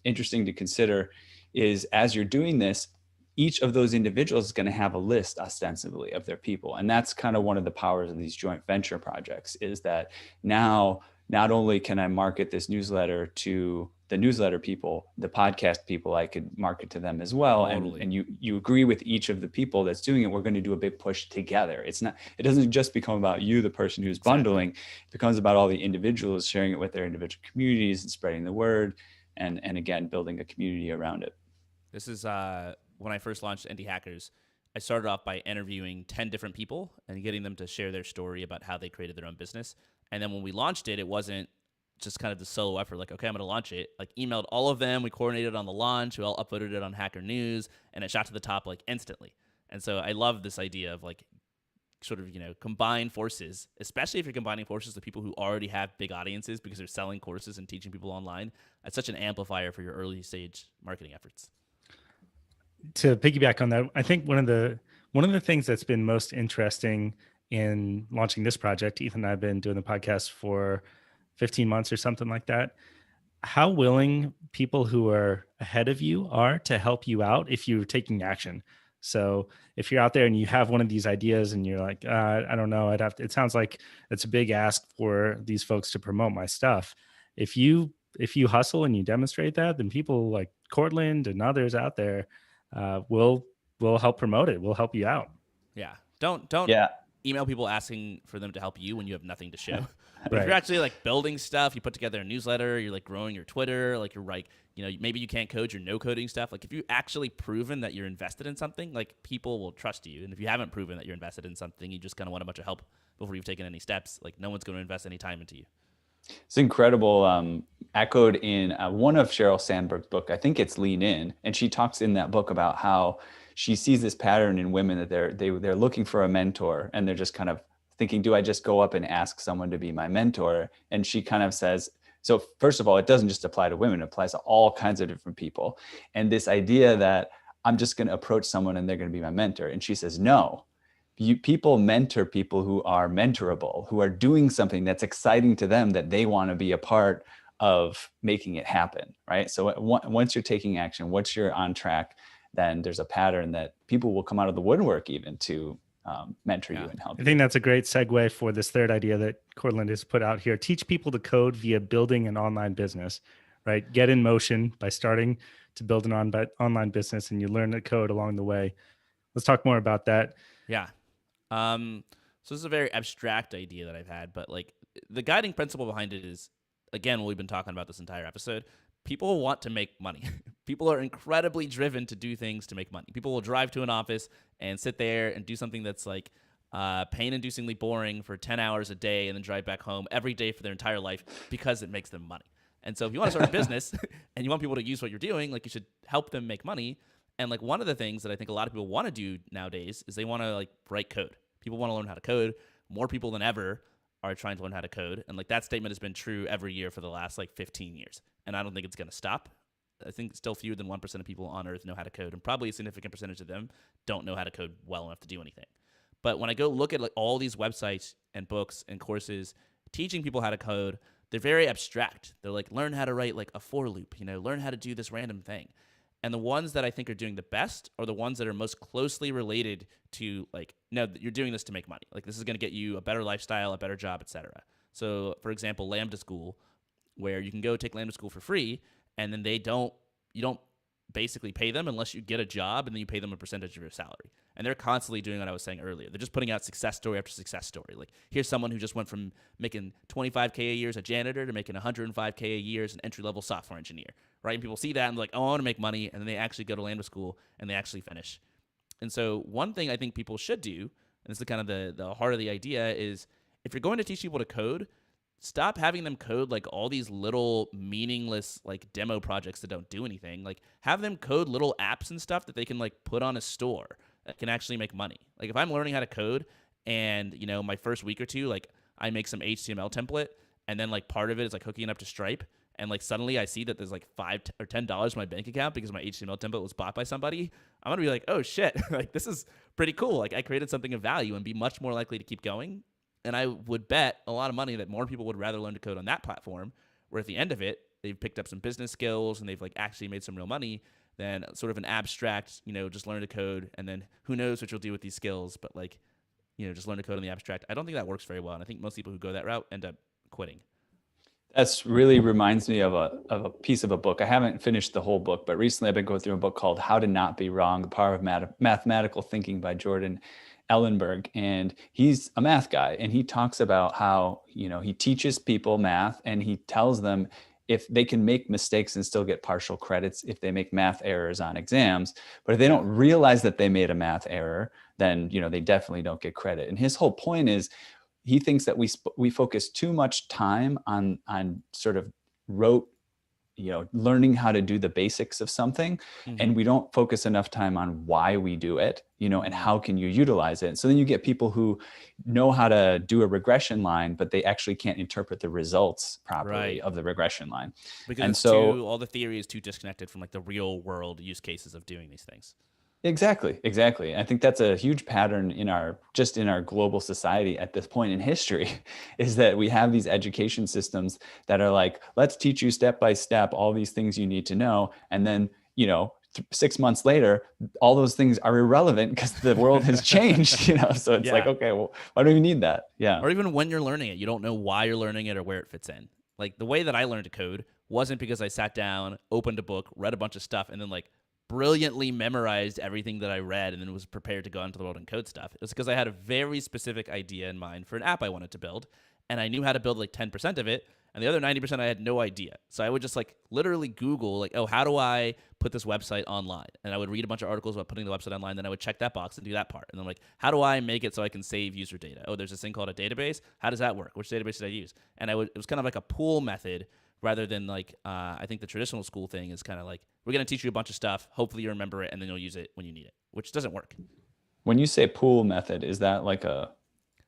interesting to consider is as you're doing this, each of those individuals is going to have a list ostensibly of their people. And that's kind of one of the powers of these joint venture projects, is that now not only can I market this newsletter to the newsletter people, the podcast people, I could market to them as well. Totally. And you agree with each of the people that's doing it. We're going to do a big push together. It doesn't just become about you, the person who's bundling. It becomes about all the individuals sharing it with their individual communities and spreading the word. And again, building a community around it. This is when I first launched Indie Hackers. I started off by interviewing 10 different people and getting them to share their story about how they created their own business. And then when we launched it, it wasn't just kind of the solo effort, like, okay, I'm going to launch it. Like, emailed all of them. We coordinated on the launch. We all uploaded it on Hacker News, and it shot to the top, like, instantly. And so I love this idea of, like, sort of, combine forces, especially if you're combining forces with people who already have big audiences because they're selling courses and teaching people online. It's such an amplifier for your early stage marketing efforts. To piggyback on that, I think one of the things that's been most interesting in launching this project, Ethan and I have been doing the podcast for 15 months or something like that, how willing people who are ahead of you are to help you out if you're taking action. So if you're out there and you have one of these ideas and you're like, I don't know, it sounds like it's a big ask for these folks to promote my stuff. If you hustle and you demonstrate that, then people like Cortland and others out there will help promote it. We'll help you out. Yeah. Don't email people asking for them to help you when you have nothing to show. But Right. if you're actually like building stuff, you put together a newsletter, you're like growing your Twitter, like you're like, maybe you can't code, you're no coding stuff. Like if you actually proven that you're invested in something, like people will trust you. And if you haven't proven that you're invested in something, you just kind of want a bunch of help before you've taken any steps. Like no one's going to invest any time into you. It's incredible. Echoed in one of Sheryl Sandberg's book, I think it's Lean In, and she talks in that book about how she sees this pattern in women that they're looking for a mentor, and they're just kind of thinking, do I just go up and ask someone to be my mentor? And she kind of says, so first of all, it doesn't just apply to women, it applies to all kinds of different people. And this idea that I'm just going to approach someone and they're going to be my mentor. And she says, no. People mentor people who are mentorable, who are doing something that's exciting to them, that they want to be a part of making it happen, right? So once you're taking action, once you're on track, then there's a pattern that people will come out of the woodwork even to mentor you and help you. I think that's a great segue for this third idea that Cortland has put out here. Teach people to code via building an online business, right? Get in motion by starting to build an online business, and you learn to code along the way. Let's talk more about that. Yeah. So this is a very abstract idea that I've had, but like the guiding principle behind it is, again, what we've been talking about this entire episode. People want to make money. People are incredibly driven to do things to make money. People will drive to an office and sit there and do something that's like pain-inducingly boring for 10 hours a day and then drive back home every day for their entire life because it makes them money. And so if you want to start a business and you want people to use what you're doing, like you should help them make money. And like one of the things that I think a lot of people want to do nowadays is they want to like write code. People want to learn how to code. More people than ever are trying to learn how to code. And like that statement has been true every year for the last like 15 years. And I don't think it's going to stop. I think still fewer than 1% of people on earth know how to code, and probably a significant percentage of them don't know how to code well enough to do anything. But when I go look at like all these websites and books and courses teaching people how to code, they're very abstract. They're like, learn how to write like a for loop, learn how to do this random thing. And the ones that I think are doing the best are the ones that are most closely related to like, no, you're doing this to make money. Like this is going to get you a better lifestyle, a better job, etc. So for example, Lambda School, where you can go take Lambda School for free, and then you don't basically pay them unless you get a job, and then you pay them a percentage of your salary. And they're constantly doing what I was saying earlier. They're just putting out success story after success story. Like here's someone who just went from making $25K a year as a janitor to making $105K a year as an entry-level software engineer, right? And people see that and they're like, oh, I want to make money, and then they actually go to Lambda School and they actually finish. And so one thing I think people should do, and this is kind of the heart of the idea, is if you're going to teach people to code, stop having them code like all these little meaningless like demo projects that don't do anything. Like have them code little apps and stuff that they can like put on a store that can actually make money. Like if I'm learning how to code and my first week or two, like I make some HTML template, and then like part of it is like hooking it up to Stripe, and like suddenly I see that there's like $5 or $10 in my bank account because my HTML template was bought by somebody, I'm gonna be like, oh shit, like this is pretty cool. Like I created something of value, and be much more likely to keep going. And I would bet a lot of money that more people would rather learn to code on that platform, where at the end of it, they've picked up some business skills and they've like actually made some real money, than sort of an abstract, just learn to code, and then who knows what you'll do with these skills, but like, just learn to code in the abstract. I don't think that works very well. And I think most people who go that route end up quitting. That's really reminds me of a piece of a book. I haven't finished the whole book, but recently I've been going through a book called How to Not Be Wrong, The Power of Mathematical Thinking by Jordan Ellenberg. And he's a math guy, and he talks about how, he teaches people math, and he tells them if they can make mistakes and still get partial credits if they make math errors on exams. But if they don't realize that they made a math error, then, they definitely don't get credit. And his whole point is, he thinks that we focus too much time on sort of rote learning how to do the basics of something, and we don't focus enough time on why we do it, and how can you utilize it. So then you get people who know how to do a regression line, but they actually can't interpret the results properly of the regression line. Because and it's so all the theory is too disconnected from like the real world use cases of doing these things. Exactly. I think that's a huge pattern in our global society at this point in history, is that we have these education systems that are like, let's teach you step by step all these things you need to know, and then 6 months later, all those things are irrelevant because the world has changed. So it's like, okay, well, why do we need that? Yeah. Or even when you're learning it, you don't know why you're learning it or where it fits in. Like the way that I learned to code wasn't because I sat down, opened a book, read a bunch of stuff, and then like brilliantly memorized everything that I read and then was prepared to go into the world and code stuff. It was because I had a very specific idea in mind for an app I wanted to build, and I knew how to build like 10% of it, and the other 90% I had no idea. So I would just like literally Google like, oh, how do I put this website online? And I would read a bunch of articles about putting the website online, then I would check that box and do that part. And then like, how do I make it so I can save user data? Oh, there's this thing called a database. How does that work? Which database should I use? And it was kind of like a pool method rather than like, I think the traditional school thing is kind of like, we're going to teach you a bunch of stuff. Hopefully you remember it and then you'll use it when you need it, which doesn't work. When you say pool method, is that like the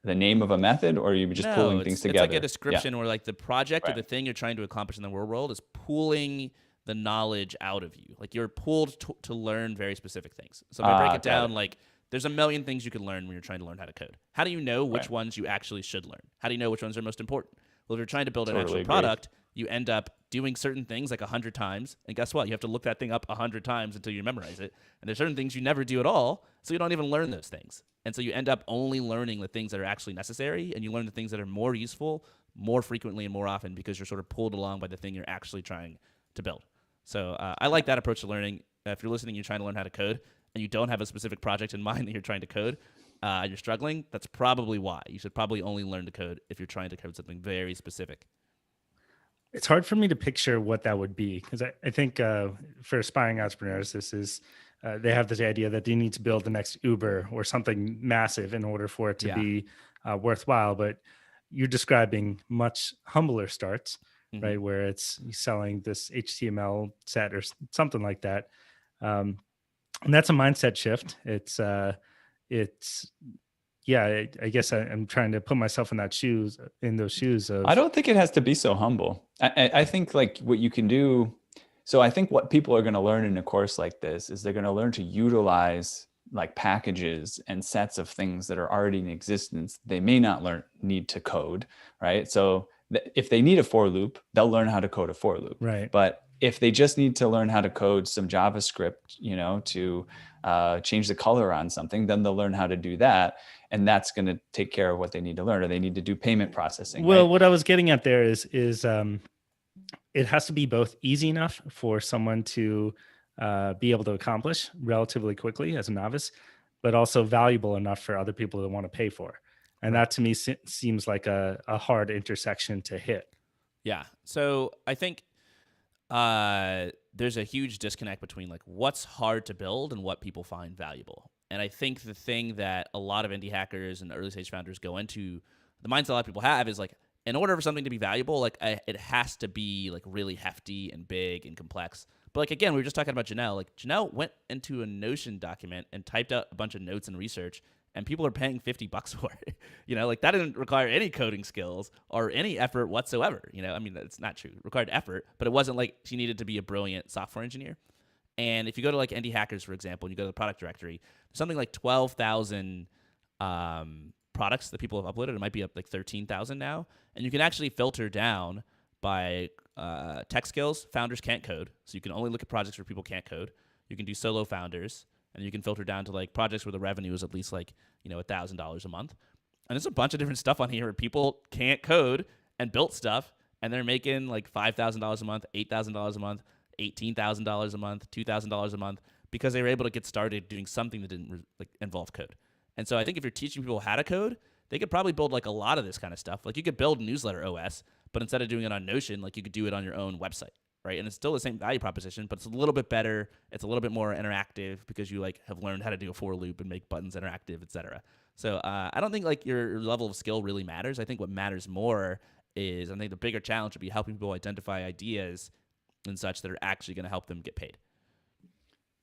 name of a method, or are you just pulling things together? It's like a description where like the project or the thing you're trying to accomplish in the real world is pooling the knowledge out of you. Like you're pooled to learn very specific things. So if I break it down, like there's a million things you can learn when you're trying to learn how to code. How do you know which ones you actually should learn? How do you know which ones are most important? Well, if you're trying to build an actual product, you end up doing certain things like 100 times. And guess what? You have to look that thing up 100 times until you memorize it. And there's certain things you never do at all, so you don't even learn those things. And so you end up only learning the things that are actually necessary, and you learn the things that are more useful more frequently and more often because you're sort of pulled along by the thing you're actually trying to build. So I like that approach to learning. If you're listening, you're trying to learn how to code, and you don't have a specific project in mind that you're trying to code, you're struggling, that's probably why. You should probably only learn to code if you're trying to code something very specific. It's hard for me to picture what that would be, because I think for aspiring entrepreneurs, this is they have this idea that they need to build the next Uber or something massive in order for it to be worthwhile. But you're describing much humbler starts, right? Where it's selling this HTML set or something like that. And that's a mindset shift. I guess I'm trying to put myself in those shoes of. I don't think it has to be so humble. I think like what you can do. So I think what people are going to learn in a course like this is they're going to learn to utilize like packages and sets of things that are already in existence. They may not need to code, right? So if they need a for loop, they'll learn how to code a for loop. Right. But if they just need to learn how to code some JavaScript, to change the color on something, then they'll learn how to do that. And that's going to take care of what they need to learn, or they need to do payment processing. Well, right? What I was getting at there is it has to be both easy enough for someone to be able to accomplish relatively quickly as a novice, but also valuable enough for other people to want to pay for. And that to me seems like a hard intersection to hit. Yeah. So I think there's a huge disconnect between like what's hard to build and what people find valuable. And I think the thing that a lot of indie hackers and early stage founders go into, the mindset a lot of people have is like, in order for something to be valuable, like it has to be like really hefty and big and complex. But like, again, we were just talking about Janelle. Like Janelle went into a Notion document and typed out a bunch of notes and research, and people are paying $50 for it. Like that didn't require any coding skills or any effort whatsoever. I mean, it's not true. It required effort, but it wasn't like she needed to be a brilliant software engineer. And if you go to like Indie Hackers, for example, and you go to the product directory, there's something like 12,000 products that people have uploaded. It might be up like 13,000 now. And you can actually filter down by tech skills. Founders can't code, so you can only look at projects where people can't code. You can do solo founders, and you can filter down to like projects where the revenue is at least like $1,000 a month. And there's a bunch of different stuff on here where people can't code and built stuff, and they're making like $5,000 a month, $8,000 a month, $18,000 a month, $2,000 a month, because they were able to get started doing something that didn't involve code. And so I think if you're teaching people how to code, they could probably build like a lot of this kind of stuff. Like you could build newsletter OS, but instead of doing it on Notion, like you could do it on your own website, right? And it's still the same value proposition, but it's a little bit better. It's a little bit more interactive because you like have learned how to do a for loop and make buttons interactive, etc. So I don't think like your level of skill really matters. I think what matters more is, I think the bigger challenge would be helping people identify ideas and such that are actually going to help them get paid.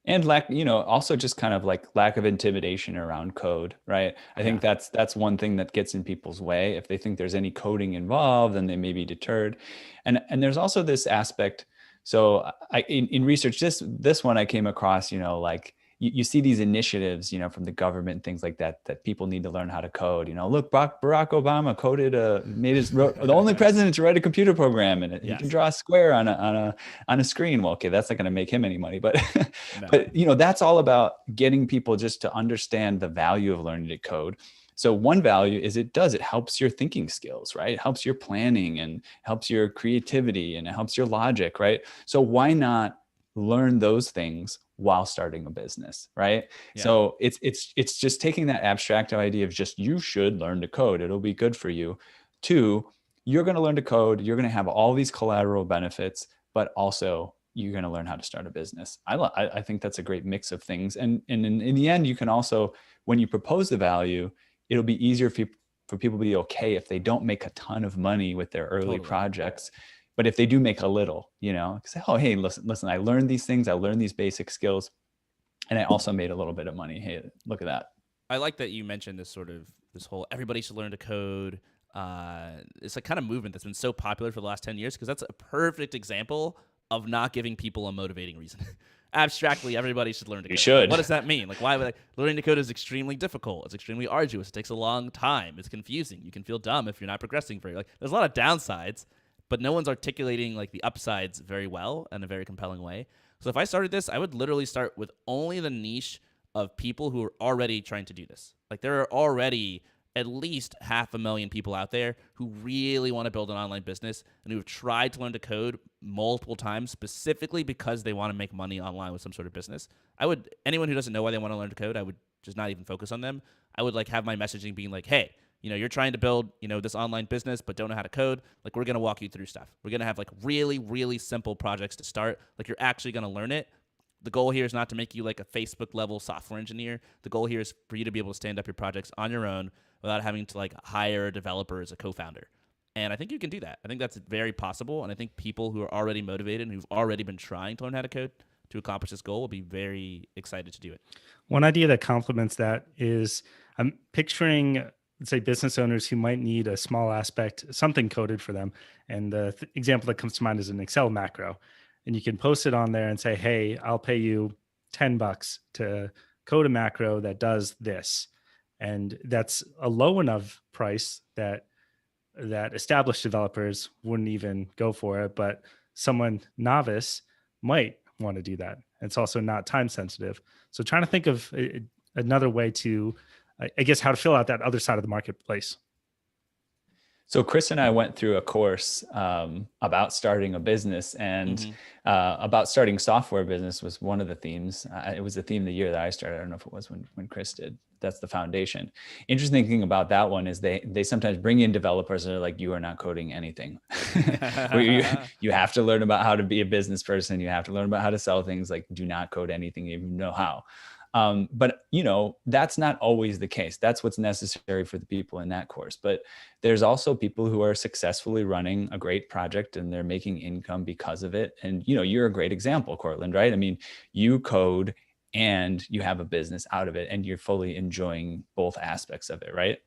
And also just kind of like lack of intimidation around code, right? I think that's one thing that gets in people's way. If they think there's any coding involved, then they may be deterred. And there's also this aspect. So in research, this one I came across, like you see these initiatives, from the government and things like that, that people need to learn how to code. Look, Barack Obama coded, the only president to write a computer program, and he can draw a square on a screen. Well, okay, that's not going to make him any money, but No. but that's all about getting people just to understand the value of learning to code. So one value is it helps your thinking skills, right? It helps your planning and helps your creativity and it helps your logic, right? So why not learn those things while starting a business, right? Yeah. So it's just taking that abstract idea of just, you should learn to code, it'll be good for you, to you're going to learn to code, you're going to have all these collateral benefits, but also you're going to learn how to start a business. I think that's a great mix of things. And in the end, you can also, when you propose the value, it'll be easier for people to be okay if they don't make a ton of money with their early projects. But if they do make a little, say, oh, hey, listen, I learned these things. I learned these basic skills. And I also made a little bit of money. Hey, look at that. I like that you mentioned this whole everybody should learn to code. It's a kind of movement that's been so popular for the last 10 years because that's a perfect example of not giving people a motivating reason. Abstractly, everybody should learn to code. You should. What does that mean? Like, why would learning to code is extremely difficult. It's extremely arduous. It takes a long time. It's confusing. You can feel dumb if you're not progressing very. Like, there's a lot of downsides, but no one's articulating like the upsides very well in a very compelling way. So if I started this, I would literally start with only the niche of people who are already trying to do this. Like, there are already at least 500,000 people out there who really want to build an online business and who have tried to learn to code multiple times specifically because they want to make money online with some sort of business. Anyone who doesn't know why they want to learn to code, I would just not even focus on them. I would like have my messaging being like, hey, you're trying to build, this online business, but don't know how to code. Like, we're going to walk you through stuff. We're going to have like really, really simple projects to start. Like, you're actually going to learn it. The goal here is not to make you like a Facebook level software engineer. The goal here is for you to be able to stand up your projects on your own without having to like hire a developer as a co-founder. And I think you can do that. I think that's very possible. And I think people who are already motivated and who've already been trying to learn how to code to accomplish this goal will be very excited to do it. One idea that complements that is I'm picturing, let's say, business owners who might need a small aspect, something coded for them. And the example that comes to mind is an Excel macro. And you can post it on there and say, hey, I'll pay you $10 to code a macro that does this. And that's a low enough price that established developers wouldn't even go for it, but someone novice might want to do that. It's also not time sensitive. So trying to think of another way to, I guess, how to fill out that other side of the marketplace. So Chris and I went through a course about starting a business, and about starting software business was one of the themes. It was the theme the year that I started. I don't know if it was when Chris did. That's the foundation. Interesting thing about that one is they sometimes bring in developers and they're like, you are not coding anything. you have to learn about how to be a business person. You have to learn about how to sell things. Like, do not code anything, even know how. But that's not always the case. That's what's necessary for the people in that course. But there's also people who are successfully running a great project and they're making income because of it. And, you're a great example, Cortland, right? I mean, you code and you have a business out of it and you're fully enjoying both aspects of it, right?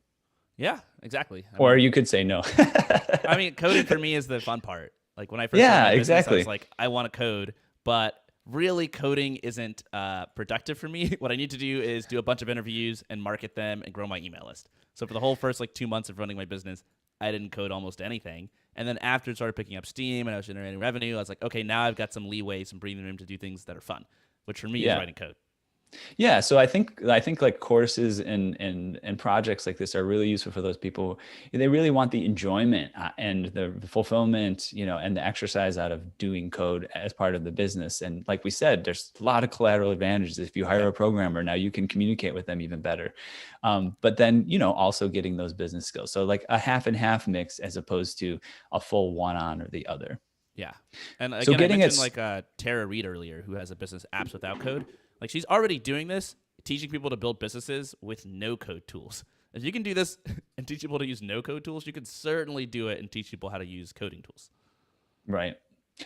Yeah, exactly. Or you could say no. I mean, coding for me is the fun part. Like, when I first started my business, I was like, I want to code, but really coding isn't productive for me. What I need to do is do a bunch of interviews and market them and grow my email list. So for the whole first 2 months of running my business, I didn't code almost anything. And then after it started picking up steam and I was generating revenue, I was like, okay, now I've got some leeway, some breathing room to do things that are fun, which for me is writing code. Yeah. So I think like courses and projects like this are really useful for those people. They really want the enjoyment and the fulfillment, and the exercise out of doing code as part of the business. And like we said, there's a lot of collateral advantages. If you hire a programmer, now you can communicate with them even better. But then, also getting those business skills. So like a half and half mix as opposed to a full one on or the other. Yeah. And again, so I mentioned Tara Reid earlier, who has a business, Apps Without Code. Like, she's already doing this, teaching people to build businesses with no code tools. If you can do this and teach people to use no code tools, you can certainly do it and teach people how to use coding tools. Right.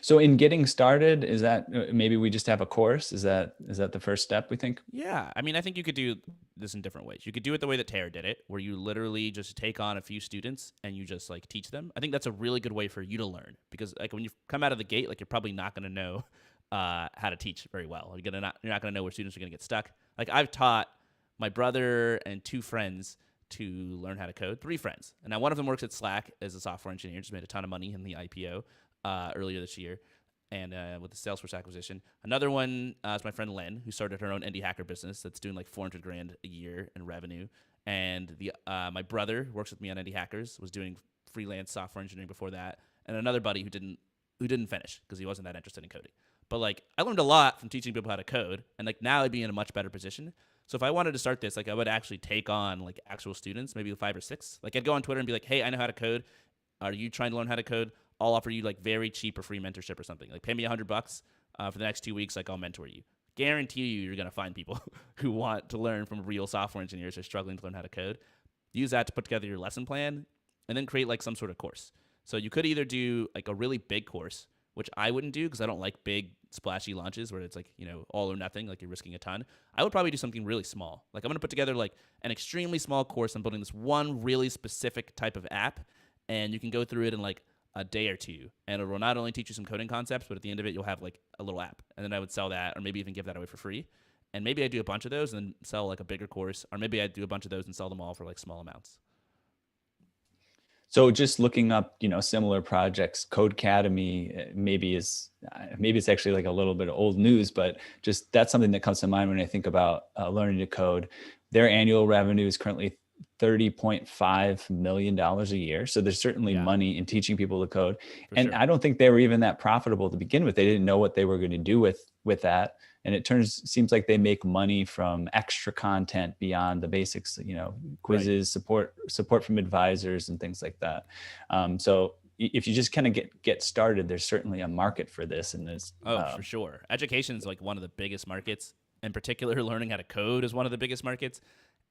So in getting started, is that maybe we just have a course? Is that the first step, we think? Yeah, I mean, I think you could do this in different ways. You could do it the way that Tara did it, where you literally just take on a few students and you just like teach them. I think that's a really good way for you to learn because like when you come out of the gate, like you're probably not going to know how to teach very well. You're not going to know where students are going to get stuck. Like I've taught my brother and two friends to learn how to code, three friends, and now one of them works at Slack as a software engineer, just made a ton of money in the IPO earlier this year. And with the Salesforce acquisition. Another one is my friend Lynn, who started her own indie hacker business that's doing like $400,000 a year in revenue. And my brother works with me on Indie Hackers, was doing freelance software engineering before that. And another buddy who didn't finish because he wasn't that interested in coding. But like I learned a lot from teaching people how to code, and like now I'd be in a much better position. So if I wanted to start this, like I would actually take on like actual students, maybe 5 or 6. Like I'd go on Twitter and be like, "Hey, I know how to code. Are you trying to learn how to code? I'll offer you like very cheap or free mentorship or something. Like pay me $100 for the next 2 weeks. Like I'll mentor you. Guarantee you're going to find people who want to learn from real software engineers who are struggling to learn how to code. Use that to put together your lesson plan and then create like some sort of course. So you could either do like a really big course, which I wouldn't do because I don't like big splashy launches where it's like, all or nothing, like you're risking a ton. I would probably do something really small. Like I'm going to put together like an extremely small course on building this one really specific type of app, and you can go through it in like a day or two, and it will not only teach you some coding concepts, but at the end of it, you'll have like a little app, and then I would sell that, or maybe even give that away for free. And maybe I do a bunch of those and then sell like a bigger course, or maybe I do a bunch of those and sell them all for like small amounts. So just looking up, similar projects, Codecademy maybe it's actually like a little bit of old news, but just that's something that comes to mind when I think about learning to code. Their annual revenue is currently $30.5 million a year. So there's certainly money in teaching people to code. And sure. I don't think they were even that profitable to begin with. They didn't know what they were going to do with that. And it seems like they make money from extra content beyond the basics, quizzes, right. support from advisors and things like that. So if you just kind of get started, there's certainly a market for this. And there's for sure. Education is like one of the biggest markets. In particular, learning how to code is one of the biggest markets.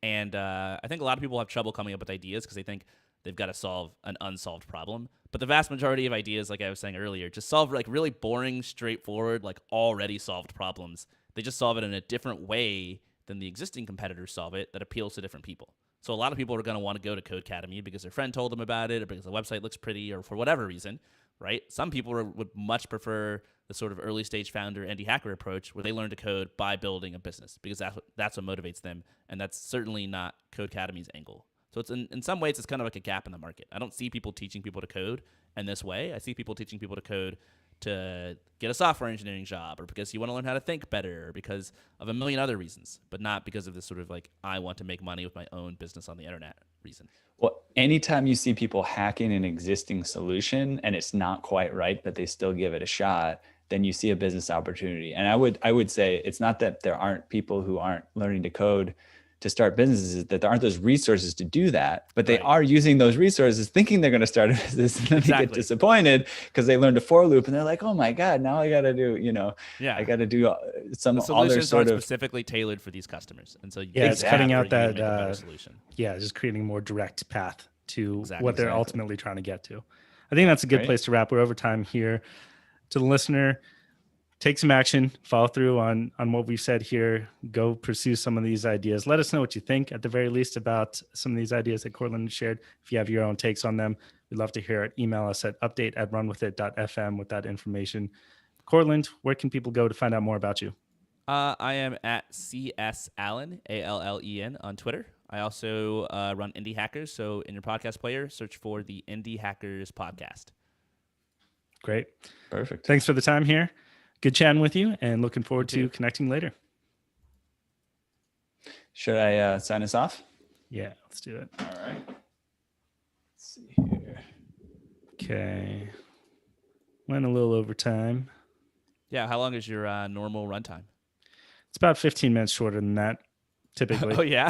And I think a lot of people have trouble coming up with ideas because they think they've got to solve an unsolved problem. But the vast majority of ideas, like I was saying earlier, just solve like really boring, straightforward, like already solved problems. They just solve it in a different way than the existing competitors solve it that appeals to different people. So a lot of people are going to want to go to Codecademy because their friend told them about it, or because the website looks pretty, or for whatever reason, right? Some people would much prefer the sort of early stage founder indie hacker approach where they learn to code by building a business because that's what motivates them. And that's certainly not Codecademy's angle. So it's in some ways, it's kind of like a gap in the market. I don't see people teaching people to code in this way. I see people teaching people to code to get a software engineering job, or because you want to learn how to think better, or because of a million other reasons, but not because of this sort of like, I want to make money with my own business on the internet reason. Well, anytime you see people hacking an existing solution and it's not quite right, but they still give it a shot, then you see a business opportunity. And I would say it's not that there aren't people who aren't learning to code to start businesses, that there aren't those resources to do that, but they are using those resources thinking they're going to start a business, and then they get disappointed because they learned a for loop and they're like, oh my God, now I got to do, I got to do some the other solutions sort aren't of specifically tailored for these customers. And so it's cutting out that, solution. Just creating a more direct path to what they're ultimately trying to get to. I think that's a good place to wrap. We're over time here. To the listener, take some action, follow through on what we've said here, go pursue some of these ideas. Let us know what you think, at the very least, about some of these ideas that Cortland shared. If you have your own takes on them, we'd love to hear it. Email us at update@runwithit.fm with that information. Cortland, where can people go to find out more about you? I am at CS Allen, ALLEN, on Twitter. I also run Indie Hackers. So in your podcast player, search for the Indie Hackers podcast. Great. Perfect. Thanks for the time here. Good chatting with you, and looking forward to connecting later. Should I sign us off? Yeah, let's do it. All right. Let's see here. Okay. Went a little over time. Yeah, how long is your normal runtime? It's about 15 minutes shorter than that, typically. Oh, yeah?